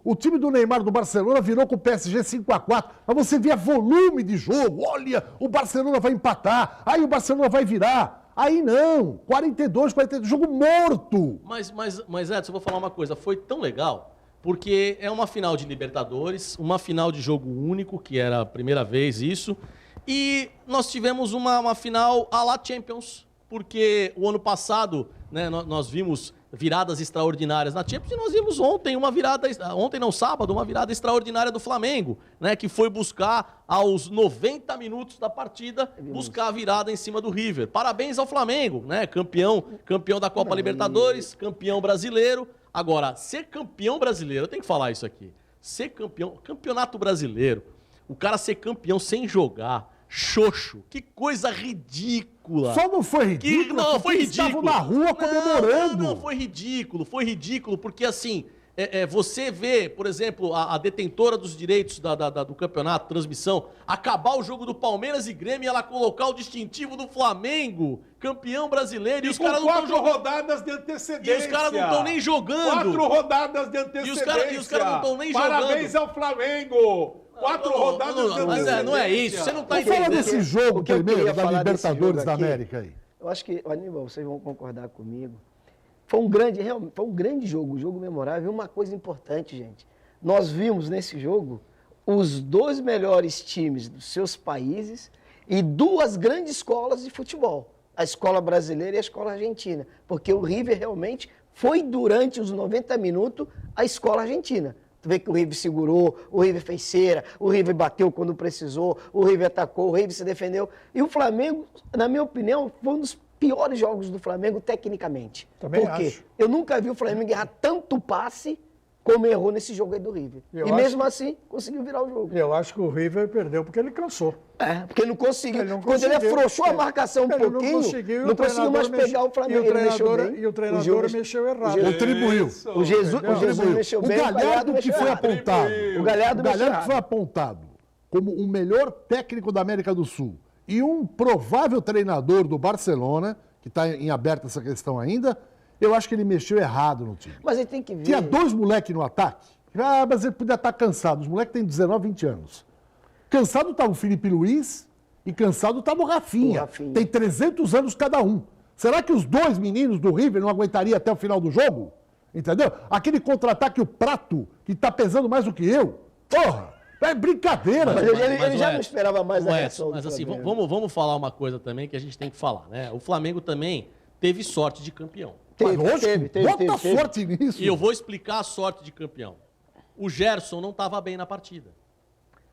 o time do Neymar do Barcelona virou com o PSG 5-4. Mas você via volume de jogo. Olha, o Barcelona vai empatar. Aí o Barcelona vai virar. Aí não. 42, jogo morto. Mas Edson, eu vou falar uma coisa. Foi tão legal, porque é uma final de Libertadores, uma final de jogo único, que era a primeira vez isso. E nós tivemos uma final à la Champions, porque o ano passado, né, nós vimos viradas extraordinárias na Champions e nós vimos ontem sábado, uma virada extraordinária do Flamengo, né, que foi buscar aos 90 minutos da partida, buscar a virada em cima do River. Parabéns ao Flamengo, né, campeão da Copa Libertadores, campeão brasileiro. Agora, ser campeão brasileiro, eu tenho que falar isso aqui, ser campeão, campeonato brasileiro, o cara ser campeão sem jogar, xoxo, que coisa ridícula. Só não foi ridículo? Não, foi eles ridículo. estavam na rua comemorando. Não, foi ridículo, porque assim, você vê, por exemplo, a detentora dos direitos do campeonato, transmissão, acabar o jogo do Palmeiras e Grêmio e ela colocar o distintivo do Flamengo, campeão brasileiro, e os caras não estão jogando. rodadas de antecedência. E os caras não estão nem jogando. 4 rodadas de antecedência. E os caras não estão nem Parabéns jogando. ao Flamengo. 4 rodadas de antecedência. Mas não é isso, você não tá Vamos falar entendendo. desse jogo o que eu primeiro, queria da falar desse Libertadores jogo da aqui, América aí. Eu acho que, Aníbal, vocês vão concordar comigo. Foi um grande jogo, um jogo memorável. E uma coisa importante, gente. Nós vimos nesse jogo os 2 melhores times dos seus países e 2 grandes escolas de futebol. A escola brasileira e a escola argentina. Porque o River realmente foi, durante os 90 minutos, a escola argentina. Tu vê que o River segurou, o River fez cera, o River bateu quando precisou, o River atacou, o River se defendeu. E o Flamengo, na minha opinião, foi um dos piores jogos do Flamengo tecnicamente. Também Por quê? acho. Eu nunca vi o Flamengo errar tanto passe como errou nesse jogo aí do River. Eu E acho mesmo assim, conseguiu virar o jogo. Eu acho que o River perdeu porque ele cansou. Porque ele não conseguiu. Ele não Quando ele conseguiu. afrouxou a marcação um Ele pouquinho, não conseguiu, não conseguiu mais pegar o Flamengo. Ele mexeu bem. E o treinador mexeu errado. Contribuiu. O Jesus mexeu O bem, Galhardo que mexeu foi errado. apontado. O Galhardo mexeu que foi errado. apontado como o melhor técnico da América do Sul e um provável treinador do Barcelona, que está em aberta essa questão ainda, eu acho que ele mexeu errado no time. Mas ele tem que ver. Tinha 2 moleques no ataque. Mas ele podia estar cansado. Os moleques têm 19, 20 anos. Cansado estava o Felipe Luiz e cansado estava o Rafinha. O Rafinha. Tem 300 anos cada um. Será que os 2 meninos do River não aguentariam até o final do jogo? Entendeu? Aquele contra-ataque, o Prato, que está pesando mais do que eu. Porra, é brincadeira. Mas ele já Edson, não esperava mais a o reação Edson, do mas assim, Flamengo. vamos falar uma coisa também que a gente tem que falar, né? O Flamengo também teve sorte de campeão. Mas lógico, bota sorte nisso. E eu vou explicar a sorte de campeão. O Gerson não estava bem na partida.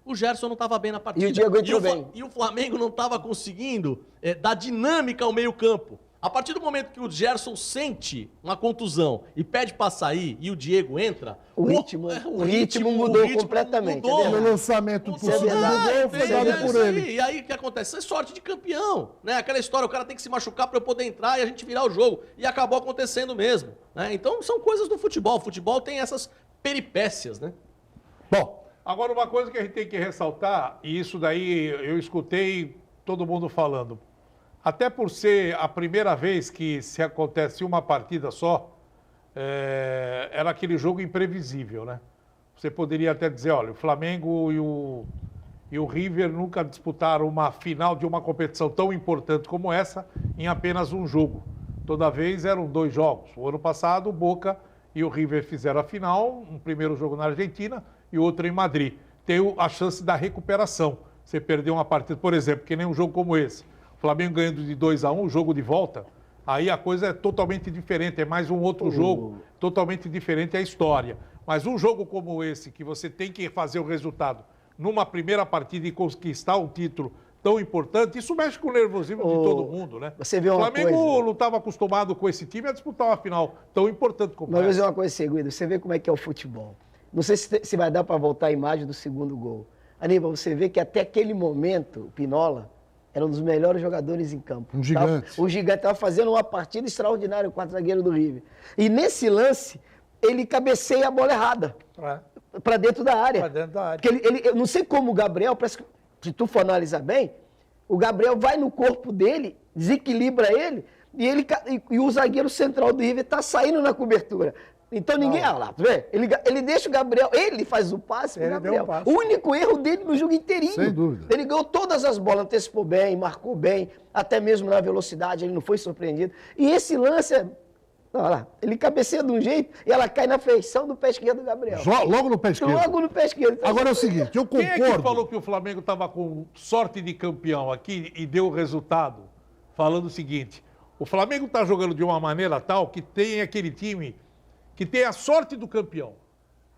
O Gerson não estava bem na partida. E o Diego entrou bem. E o Flamengo não estava conseguindo dar dinâmica ao meio-campo. A partir do momento que o Gerson sente uma contusão e pede para sair e o Diego entra, O ritmo mudou completamente, é O verdade. lançamento por é segundo verdade. gol foi dado por ele. E aí o que acontece? Isso é sorte de campeão, né? Aquela história, o cara tem que se machucar para eu poder entrar e a gente virar o jogo. E acabou acontecendo mesmo, né? Então são coisas do futebol. O futebol tem essas peripécias, né? Bom, Agora, uma coisa que a gente tem que ressaltar, e isso daí eu escutei todo mundo falando, até por ser a primeira vez que se acontece uma partida só, era aquele jogo imprevisível, né? Você poderia até dizer, olha, o Flamengo e o River nunca disputaram uma final de uma competição tão importante como essa em apenas um jogo. Toda vez eram 2 jogos. O ano passado, o Boca e o River fizeram a final, um primeiro jogo na Argentina e outro em Madrid. Tem a chance da recuperação. Você perdeu uma partida, por exemplo, que nem um jogo como esse. O Flamengo ganhando de 2-1, o jogo de volta, aí a coisa é totalmente diferente, é mais um outro jogo, totalmente diferente a história. Mas um jogo como esse, que você tem que fazer o resultado numa primeira partida e conquistar um título tão importante, isso mexe com o nervosismo de todo mundo, né? Você vê uma o Flamengo coisa. não estava acostumado com esse time a disputar uma final tão importante como Mas vou essa. dizer uma coisa, Seguido, você vê como é que é o futebol. Não sei se vai dar para voltar a imagem do segundo gol. Aníbal, você vê que até aquele momento, o Pinola era um dos melhores jogadores em campo. Um gigante. O gigante estava fazendo uma partida extraordinária, o 4 zagueiro do River. E nesse lance, ele cabeceia a bola errada. Para dentro da área. Pra dentro da área. Porque eu não sei como o Gabriel, parece que, se tu for analisar bem, o Gabriel vai no corpo dele, desequilibra ele, e o zagueiro central do River está saindo na cobertura. Então ninguém. Ah lá, tu vê? Ele deixa o Gabriel, ele faz o passe pro Ele Gabriel. deu o passe. O único erro dele no jogo inteirinho. Sem dúvida. Ele ganhou todas as bolas, antecipou bem, marcou bem, até mesmo na velocidade, ele não foi surpreendido. E esse lance, olha lá, ele cabeceia de um jeito e ela cai na feição do pé esquerdo do Gabriel. logo no pé esquerdo. Logo no pé esquerdo. Então, Agora é o seguinte, eu Quem concordo. é que falou que o Flamengo estava com sorte de campeão aqui e deu o resultado? Falando o seguinte, o Flamengo está jogando de uma maneira tal que tem aquele time que tem a sorte do campeão.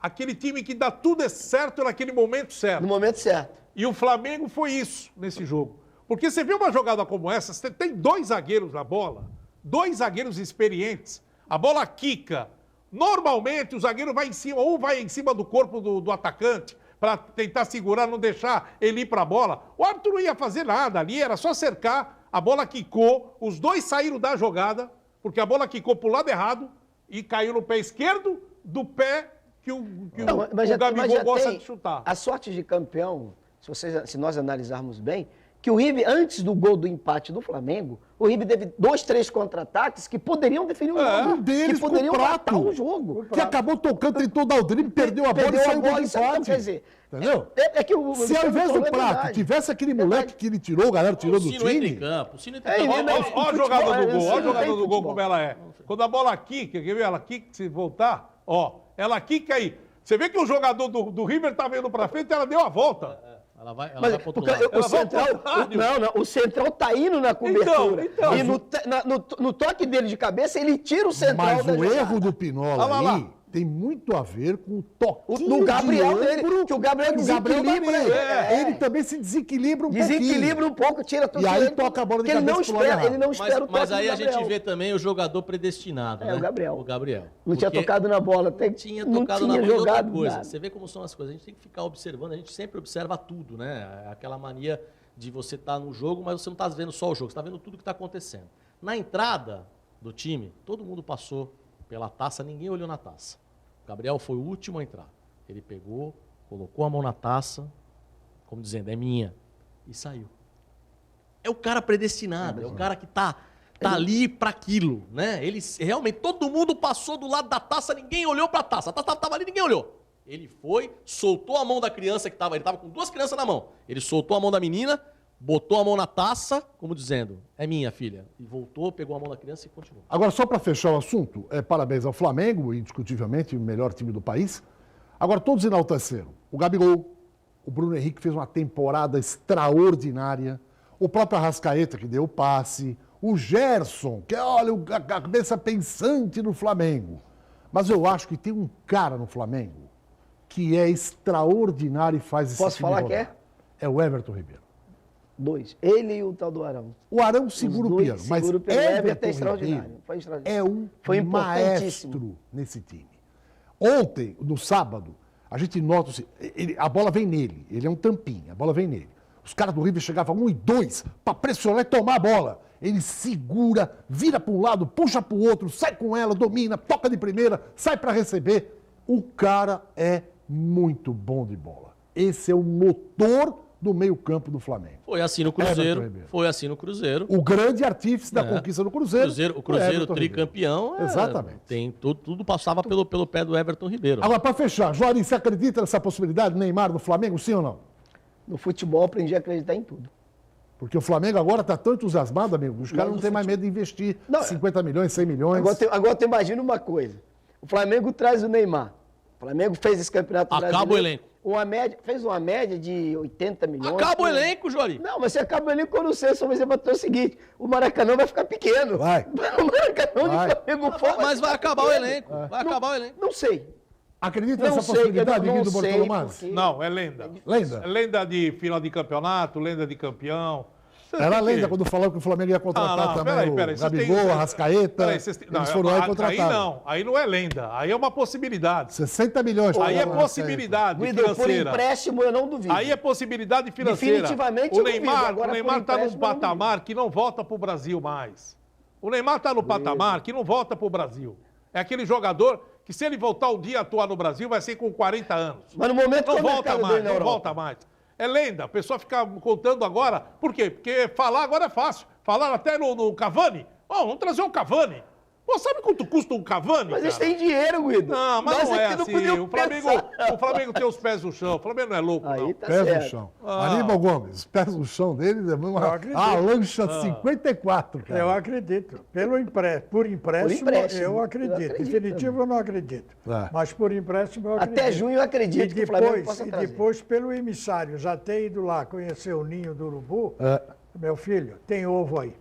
Aquele time que dá tudo certo naquele momento certo. no momento certo. E o Flamengo foi isso nesse jogo. Porque você vê uma jogada como essa, você tem 2 zagueiros na bola, 2 zagueiros experientes, a bola quica. Normalmente o zagueiro vai em cima, um vai em cima do corpo do atacante, para tentar segurar, não deixar ele ir para a bola. O árbitro não ia fazer nada ali, era só cercar, a bola quicou, os 2 saíram da jogada, porque a bola quicou para o lado errado e caiu no pé esquerdo do pé que o Gabigol gosta de chutar. A sorte de campeão, se nós analisarmos bem, que o River, antes do gol do empate do Flamengo, o River teve 2, 3 contra-ataques que poderiam definir o jogo. Um deles que poderiam com o Prato, matar o jogo. que acabou tocando, tentou dar o drible, perdeu a bola e Perdeu a saiu bola do e saiu. empate. Quer dizer, Entendeu? É que o Se ao invés do falou é Prato verdade. tivesse aquele moleque que ele tirou, a galera tirou O do Sino entra em time. campo. O Sino entra É, em campo. ele não- Olha a futebol jogada é do gol, assim, olha a não jogada tem do gol futebol. como ela é. Quando a bola quica, quer ver? Ela quica, se voltar, ó, ela quica aí. Você vê que o jogador do River tá indo pra frente, ela deu a volta. Ela vai Mas pro outro porque lado. o Ela vai central, pro lado. o central tá indo na cobertura. Então. E no toque dele de cabeça, ele tira o central Mas da o jogada. erro do Pinola Olha lá. aí tem muito a ver com o toquinho Do Gabriel de dele, ombro que o Gabriel desequilibra. Ele também se desequilibra um pouquinho. Desequilibra um pouco, tira tudo. E aí toca a bola de ele não cabeça pro lado espera, errado. ele não espera o toque Mas aí do a gente Gabriel. vê também o jogador predestinado, né? O Gabriel. O Gabriel. Não tinha Porque tocado na bola. tinha não tocado tinha na bola. E outra jogado coisa, nada. você vê como são as coisas. A gente tem que ficar observando, a gente sempre observa tudo, né? Aquela mania de você estar no jogo, mas você não está vendo só o jogo, você está vendo tudo que está acontecendo. Na entrada do time, todo mundo passou pela taça, ninguém olhou na taça. O Gabriel foi o último a entrar. Ele pegou, colocou a mão na taça, como dizendo, é minha, e saiu. É o cara predestinado, é o cara que tá ali para aquilo, né? Ele realmente, todo mundo passou do lado da taça, ninguém olhou para a taça. A taça estava ali, ninguém olhou. Ele foi, soltou a mão da criança que estava, ele estava com 2 crianças na mão. Ele soltou a mão da menina, botou a mão na taça, como dizendo, é minha filha. E voltou, pegou a mão da criança e continuou. Agora, só para fechar o assunto, parabéns ao Flamengo, indiscutivelmente o melhor time do país. Agora, todos enalteceram. O Gabigol, o Bruno Henrique fez uma temporada extraordinária, o próprio Arrascaeta, que deu o passe, o Gerson, que olha, a cabeça pensante no Flamengo. Mas eu acho que tem um cara no Flamengo que é extraordinário e faz esse Posso time falar rodar. que é? É o Everton Ribeiro. 2. Ele e o tal do Arão. O Arão segura o dois piano, mas segura o piano. Everton Everton é extraordinário. Ribeiro Foi extraordinário. é um Foi importantíssimo. maestro nesse time. Ontem, no sábado, a gente nota, a bola vem nele, ele é um tampinha, a bola vem nele. Os caras do River chegavam 1 e 2 para pressionar e tomar a bola. Ele segura, vira para um lado, puxa para o outro, sai com ela, domina, toca de primeira, sai para receber. O cara é muito bom de bola. Esse é o motor do meio-campo do Flamengo. Foi assim no Everton Cruzeiro, Ribeiro. foi assim no Cruzeiro. O grande artífice da conquista do Cruzeiro. O Cruzeiro Everton Ribeiro. tricampeão. Exatamente. Tudo passava pelo pé do Everton Ribeiro. Agora, para fechar, Juarez, você acredita nessa possibilidade, Neymar no Flamengo, sim ou não? No futebol, aprendi a acreditar em tudo. Porque o Flamengo agora está tão entusiasmado, amigo, os caras não no têm mais medo de investir Não, 50 milhões, 100 milhões. Agora tu imagina uma coisa. O Flamengo traz o Neymar. O Flamengo fez esse campeonato Acaba brasileiro. o elenco. Fez uma média de 80 milhões. Acaba o elenco, Jori. Não, mas você acaba o elenco quando você só vai dizer o seguinte, o Maracanã vai ficar pequeno. Vai. O Maracanã Vai. de Flamengo for Mas vai ficar acabar o pequeno. elenco. Vai acabar o elenco. Não sei. Acredita Não nessa sei, possibilidade, eu não Guido sei, Bortolomaz? porque- Não, é lenda. Lenda. É lenda de final de campeonato, lenda de campeão. Era lenda quando falaram que o Flamengo ia contratar também o Gabigol, Arrascaeta. Eles foram lá e contrataram. Aí não é lenda, aí é uma possibilidade. 60 milhões. Aí é pagaram o possibilidade Guido, por financeira. empréstimo eu não duvido. Aí é possibilidade financeira. Definitivamente o eu Neymar, duvido. Agora, o Neymar por está num empréstimo, eu não patamar que não volta para o Brasil mais. O Neymar está no patamar que não volta para o Brasil. É aquele jogador que, se ele voltar um dia a atuar no Brasil, vai ser com 40 anos. Mas no momento Não que o volta mercado mais, dele na não Europa. volta mais. É lenda, a pessoa fica contando agora. Por quê? Porque falar agora é fácil. Falaram até no Cavani. Vamos trazer o Cavani. Pô, sabe quanto custa um Cavani, Mas eles cara? têm dinheiro, Guido. Não, mas Nós não é aqui assim. podíamos O Flamengo tem os pés no chão. O Flamengo não é louco, Aí não. tá Pés certo. no chão. Aníbal Gomes, pés no chão deles é uma acredito. lancha 54, cara. Eu acredito. Por empréstimo, empréstimo. eu acredito. Eu acredito Definitivo, eu não acredito. É. Mas por empréstimo, eu acredito. Até junho eu acredito que o Flamengo possa trazer. depois, pelo emissário, já ter ido lá conhecer o ninho do urubu, meu filho, tem ovo aí.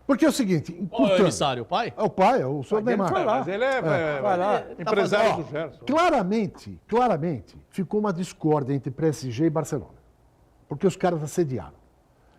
Porque é o seguinte, Qual é o encurtando. emissário, o pai? É o pai, é o senhor Neymar. foi lá. Mas ele é, Vai lá. empresário Ó, do Gerson. claramente, ficou uma discórdia entre PSG e Barcelona. Porque os caras assediaram.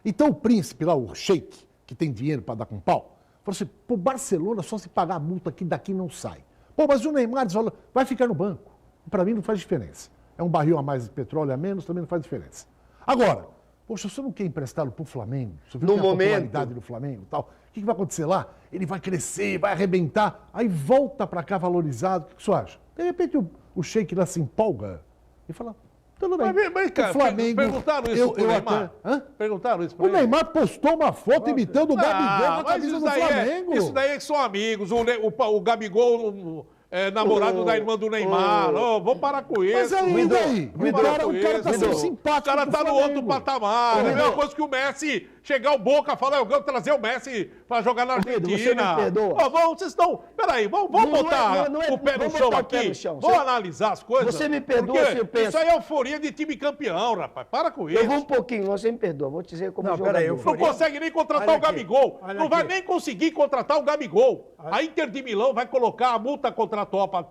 Então o príncipe lá, o sheik, que tem dinheiro para dar com pau, falou assim, pô, Barcelona só se pagar a multa que daqui não sai. Pô, mas o Neymar falou, vai ficar no banco. Para mim não faz diferença. É um barril a mais de petróleo a menos, também não faz diferença. Agora, poxa, você não quer emprestá-lo para o Flamengo? Você viu No que a momento. popularidade do Flamengo e tal? O que vai acontecer lá? Ele vai crescer, vai arrebentar, aí volta para cá valorizado. O que você acha? De repente o sheik lá se empolga e fala, tudo bem. Mas, cara, o Flamengo, perguntaram isso pro Neymar? Hã? Perguntaram isso pra O ele? Neymar postou uma foto imitando o Gabigol com a mas camisa isso do daí Flamengo. isso daí é que são amigos. O Gabigol é namorado da irmã do Neymar. Ô, vamos parar com isso. Mas aí, Guido, daí? vamos O parar cara- com o cara tá isso. sendo simpático O cara pro tá no Flamengo. outro patamar. É a mesma coisa que o Messi chegar o Boca e falar, eu quero trazer o Messi pra jogar na Guido, Argentina. você me perdoa? Ó, vocês estão... Peraí, vamos Não é- botar não é- o pé no vamos chão botar o pé aqui. no chão. Vamos Você- analisar as coisas. Você me perdoa porque se eu penso- isso aí é euforia de time campeão, rapaz. Para com isso. Eu vou um pouquinho, você me perdoa, vou te dizer como Não, jogador. peraí, Não consegue nem contratar Olha o Gabigol. aqui, olha Não vai aqui. nem conseguir contratar o Gabigol. A Inter de Milão vai colocar a multa contratual para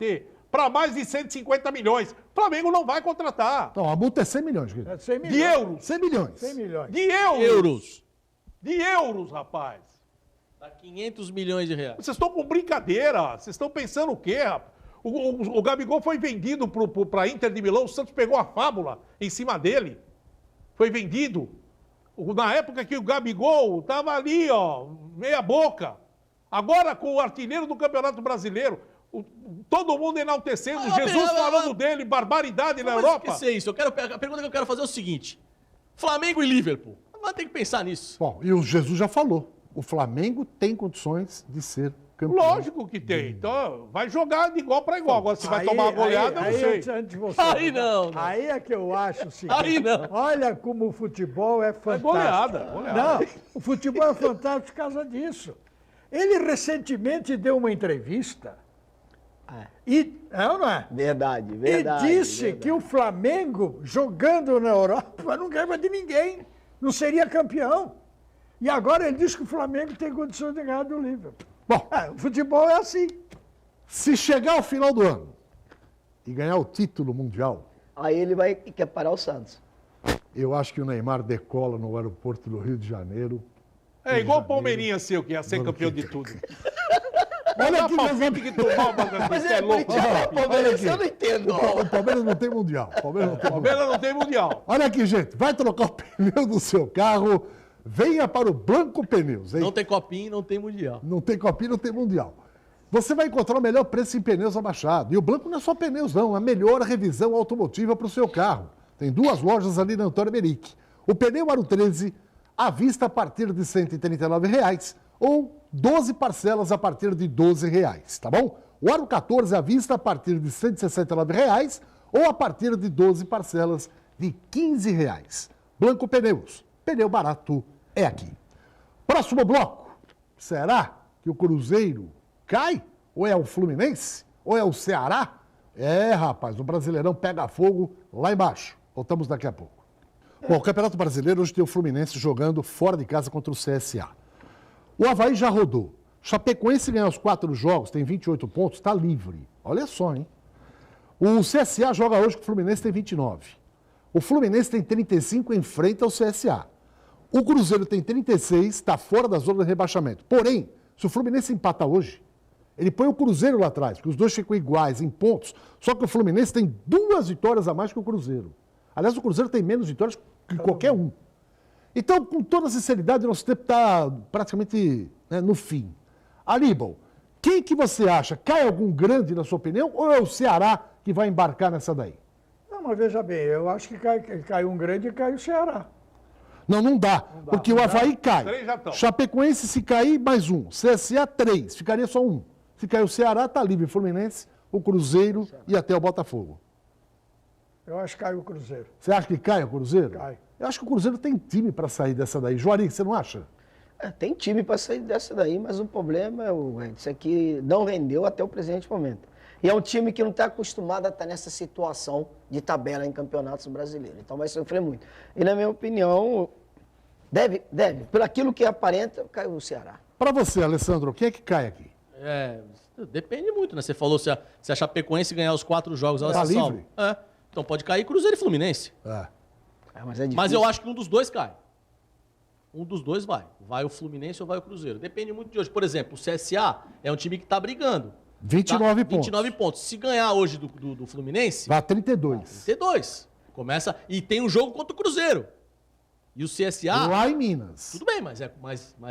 para mais de 150 milhões. O Flamengo não vai contratar. Então, a multa é 100 milhões, querido. É 100 De milhões. euros. 100 milhões. 100 milhões. De euros. De euros, rapaz. Dá 500 milhões de reais. Vocês estão com brincadeira. Vocês estão pensando o quê, rapaz? O Gabigol foi vendido para a Inter de Milão. O Santos pegou a fábula em cima dele. Foi vendido. Na época que o Gabigol estava ali, ó, meia boca. Agora com o artilheiro do Campeonato Brasileiro. Todo mundo enaltecendo. Jesus falando dele, barbaridade na Europa. Esquecer isso. A pergunta que eu quero fazer é o seguinte. Flamengo e Liverpool. Vai ter que pensar nisso. Bom, e o Jesus já falou. O Flamengo tem condições de ser campeão. Lógico que tem. Então, vai jogar de igual para igual. Agora, se vai tomar uma goleada, eu não sei. Antes de você, Aí não. Aí é que eu acho o seguinte. Aí não. Olha como o futebol é É fantástico. goleada. Não, o futebol é fantástico por causa disso. Ele recentemente deu uma entrevista é ou não é? Verdade, E verdade. disse verdade. que o Flamengo, jogando na Europa, não ganhava de ninguém. Não seria campeão. E agora ele diz que o Flamengo tem condições de ganhar do Liverpool. Bom, O futebol é assim. se chegar ao final do ano e ganhar o título mundial, Aí ele quer parar o Santos. eu acho que o Neymar decola no aeroporto do Rio de Janeiro. É igual o Palmeirinha seu, que ia ser Mano, campeão que- de tudo. Olha Olha aqui, pra nós frente que tomar uma Mas você é ele louco. Curitiba, Palmeiras, aqui. eu não entendo. O Palmeiras não tem mundial. O Palmeiras não tem mundial. Palmeiras não tem mundial. Olha aqui, gente. Vai trocar o pneu do seu carro. Venha para o Blanco Pneus, hein? Não tem copinho, não tem mundial. Não tem copinha, não tem mundial. Você vai encontrar o melhor preço em pneus abaixado. E o Blanco não é só pneus, não. É a melhor revisão automotiva para o seu carro. Tem 2 lojas ali na Antônio Meric. O pneu Aro 13, à vista a partir de R$ 139,00 ou 12 parcelas a partir de R$ 12,00, tá bom? O Aro 14 à vista a partir de R$ 169,00 ou a partir de 12 parcelas de R$ 15,00. Blanco Pneus. Pneu barato é aqui. Próximo bloco. Será que o Cruzeiro cai? Ou é o Fluminense? Ou é o Ceará? É, rapaz, o Brasileirão pega fogo lá embaixo. Voltamos daqui a pouco. Bom, o Campeonato Brasileiro hoje tem o Fluminense jogando fora de casa contra o CSA. O Avaí já rodou. Chapecoense ganhar os 4 jogos, tem 28 pontos, está livre. Olha só, hein? O CSA joga hoje com o Fluminense, tem 29. O Fluminense tem 35 e enfrenta o CSA. O Cruzeiro tem 36, está fora da zona de rebaixamento. Porém, se o Fluminense empata hoje, ele põe o Cruzeiro lá atrás, porque os dois ficam iguais em pontos, só que o Fluminense tem 2 vitórias a mais que o Cruzeiro. Aliás, o Cruzeiro tem menos vitórias que qualquer um. Então, com toda sinceridade, o nosso tempo está praticamente no fim. Aníbal, quem que você acha? Cai algum grande, na sua opinião, ou é o Ceará que vai embarcar nessa daí? Não, mas veja bem, eu acho que cai um grande e cai o Ceará. Não dá, porque o Avaí cai. 3 já estão. Chapecoense, se cair, mais 1. CSA, 3. Ficaria só 1. Se cair o Ceará, está livre. Fluminense, o Cruzeiro e até o Botafogo. Eu acho que cai o Cruzeiro. Você acha que cai o Cruzeiro? Cai. Eu acho que o Cruzeiro tem time para sair dessa daí. Juari, você não acha? Tem time para sair dessa daí, mas o problema é isso aqui não rendeu até o presente momento. E é um time que não está acostumado a estar nessa situação de tabela em campeonatos brasileiros. Então vai sofrer muito. E na minha opinião, deve, por aquilo que aparenta, cai o Ceará. Para você, Alessandro, quem é que cai aqui? Depende muito, né? Você falou se a Chapecoense ganhar os 4 jogos, ela Tá se salva. livre? Então pode cair Cruzeiro e Fluminense. Mas é difícil. Mas eu acho que um dos dois cai. Um dos dois vai. Vai o Fluminense ou vai o Cruzeiro. Depende muito de hoje. Por exemplo, o CSA é um time que está brigando. 29 pontos. 29 pontos. Se ganhar hoje do Fluminense, Vai a 32. 32. Começa. E tem um jogo contra o Cruzeiro. E o CSA. Lá em Minas. Tudo bem, mas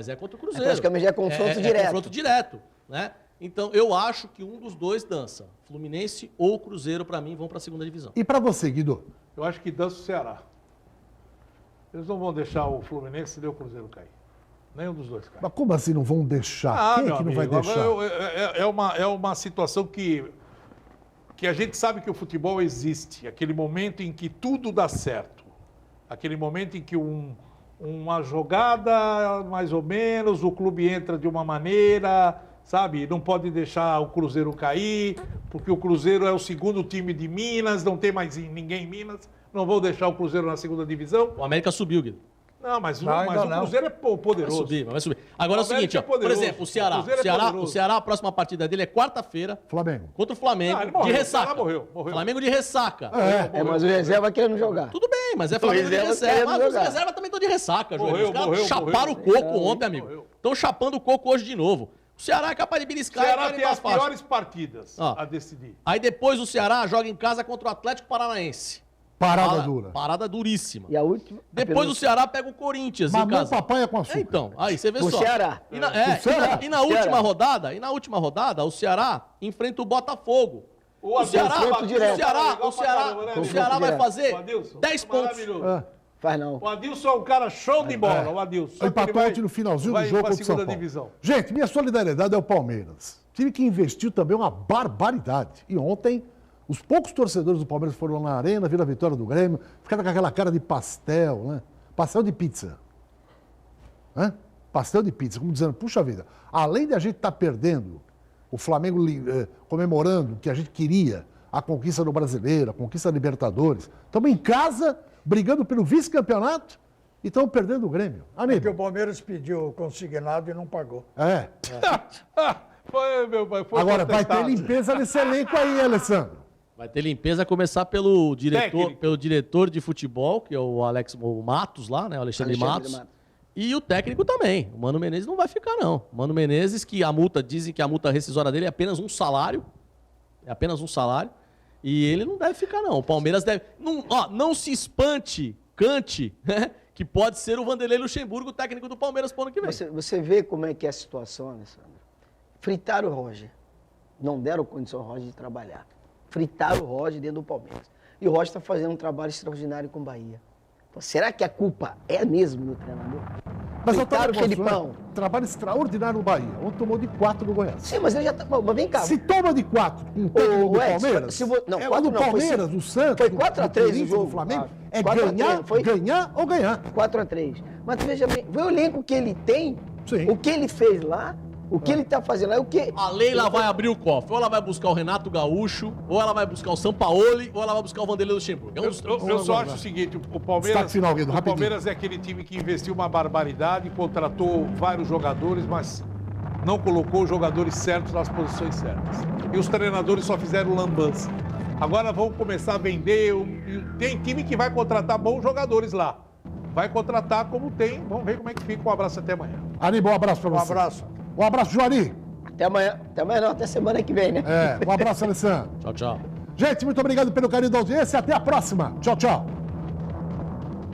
é contra o Cruzeiro. praticamente já é confronto direto. É confronto direto, né? Então, eu acho que um dos dois dança. Fluminense ou Cruzeiro, para mim, vão para a segunda divisão. E para você, Guido? Eu acho que dança o Ceará. Eles não vão deixar o Fluminense nem o Cruzeiro cair. Nenhum dos dois cai. Mas como assim não vão deixar? Quem é meu que não vai amigo, deixar? é uma situação que a gente sabe que o futebol existe. Aquele momento em que tudo dá certo. Aquele momento em que uma jogada, mais ou menos, o clube entra de uma maneira, sabe? Não pode deixar o Cruzeiro cair, porque o Cruzeiro é o segundo time de Minas, não tem mais ninguém em Minas. Não vou deixar o Cruzeiro na segunda divisão. O América subiu, Guido. Não, mas ainda o não. Cruzeiro é Vai poderoso. subir, vai subir. Agora é o O América seguinte, ó, é poderoso. por exemplo, o Ceará. O Cruzeiro é O poderoso. Ceará, a próxima partida dele é quarta-feira Flamengo. contra o Flamengo, Ah, ele morreu, de o ressaca. Ceará morreu. Flamengo de ressaca. Mas o reserva querendo jogar. Tudo bem, mas é Flamengo de reserva reserva. querendo Mas os jogar. reservas também estão de ressaca, Joel. Morreu, Os caras morreu, chaparam o morreu. coco ontem, amigo. Estão chapando o coco hoje de novo. O Ceará é capaz de O beliscar e Ceará carimbar tem as faixas. piores partidas Ó. a decidir. Aí depois o Ceará joga em casa contra o Atlético Paranaense. Parada dura. Parada duríssima. E a última. Depois o Ceará pega o Corinthians em Mamão casa. papai com açúcar. Então, aí você vê O só. Ceará. E na, O Ceará. e na última rodada, o Ceará enfrenta o Botafogo. O Ceará, confronto direto. o Ceará vai direto. fazer O Adilson, 10 pontos. maravilhoso. Faz não. O Adilson é um cara show de bola, o Adilson. Só que Empatou ele vai- ontem no finalzinho do vai jogo pra contra o São segunda Paulo. divisão. Gente, minha solidariedade é o Palmeiras. Time que investiu também uma barbaridade. E ontem, os poucos torcedores do Palmeiras foram lá na arena, viram a vitória do Grêmio, ficaram com aquela cara de pastel, né? Pastel de pizza. Hã? Pastel de pizza, como dizendo, puxa vida, além de a gente estar perdendo, o Flamengo comemorando que a gente queria, a conquista do Brasileiro, a conquista da Libertadores, estamos em casa, brigando pelo vice-campeonato e estamos perdendo o Grêmio. Porque Aníbal. o Palmeiras pediu consignado e não pagou. É. Foi, meu pai, foi Agora, vai ter contestado. limpeza nesse elenco aí, Alessandro. Vai ter limpeza a começar pelo Técnico. diretor de futebol, que é o o Matos lá, né? O Alexandre Matos. E o técnico também. O Mano Menezes não vai ficar, não. O Mano Menezes, que dizem que a multa rescisória dele é apenas um salário. É apenas um salário. E ele não deve ficar, não. O Palmeiras deve. Não se espante, cante, né? Que pode ser o Vanderlei Luxemburgo, o técnico do Palmeiras pro ano que vem. Você vê como é que é a situação, Alessandro. Fritaram o Roger. Não deram condição ao Roger de trabalhar. Fritaram o Roger dentro do Palmeiras. E o Roger está fazendo um trabalho extraordinário com o Bahia. Então, será que a culpa é mesmo do treinador? Mas eu Fritaram tava o Felipão. Trabalho extraordinário no Bahia. Ontem tomou de 4 no Goiás. Sim, mas ele já tá. Mas vem cá. Se toma de 4 com o técnico do Edson, Palmeiras, não, é 4 do não, foi Palmeiras, cinco. do Santos, Foi do 4 a 3 o Corinthians, jogo. do Flamengo, é 4 a 3, ganhar, não foi? ganhar ou ganhar. 4 a 3. Mas veja bem, vê o elenco que ele tem, Sim. o que ele fez lá, o que ele está fazendo lá, o que... A Leila vai abrir o cofre. Ou ela vai buscar o Renato Gaúcho, ou ela vai buscar o Sampaoli, ou ela vai buscar o Vanderlei Luxemburgo. É um dos três. Eu só acho o seguinte, o Destaque Palmeiras, final, Guido, o rapidinho. Palmeiras é aquele time que investiu uma barbaridade, contratou vários jogadores, mas não colocou os jogadores certos nas posições certas. E os treinadores só fizeram lambança. Agora vão começar a vender, tem time que vai contratar bons jogadores lá. Vai contratar como tem, vamos ver como é que fica. Um abraço até amanhã. Aníbal, um abraço pra você. abraço. Um abraço, Juari. Até amanhã não, até semana que vem, né? Um abraço, Alessandro. Tchau, tchau. Gente, muito obrigado pelo carinho da audiência. Até a próxima. Tchau, tchau.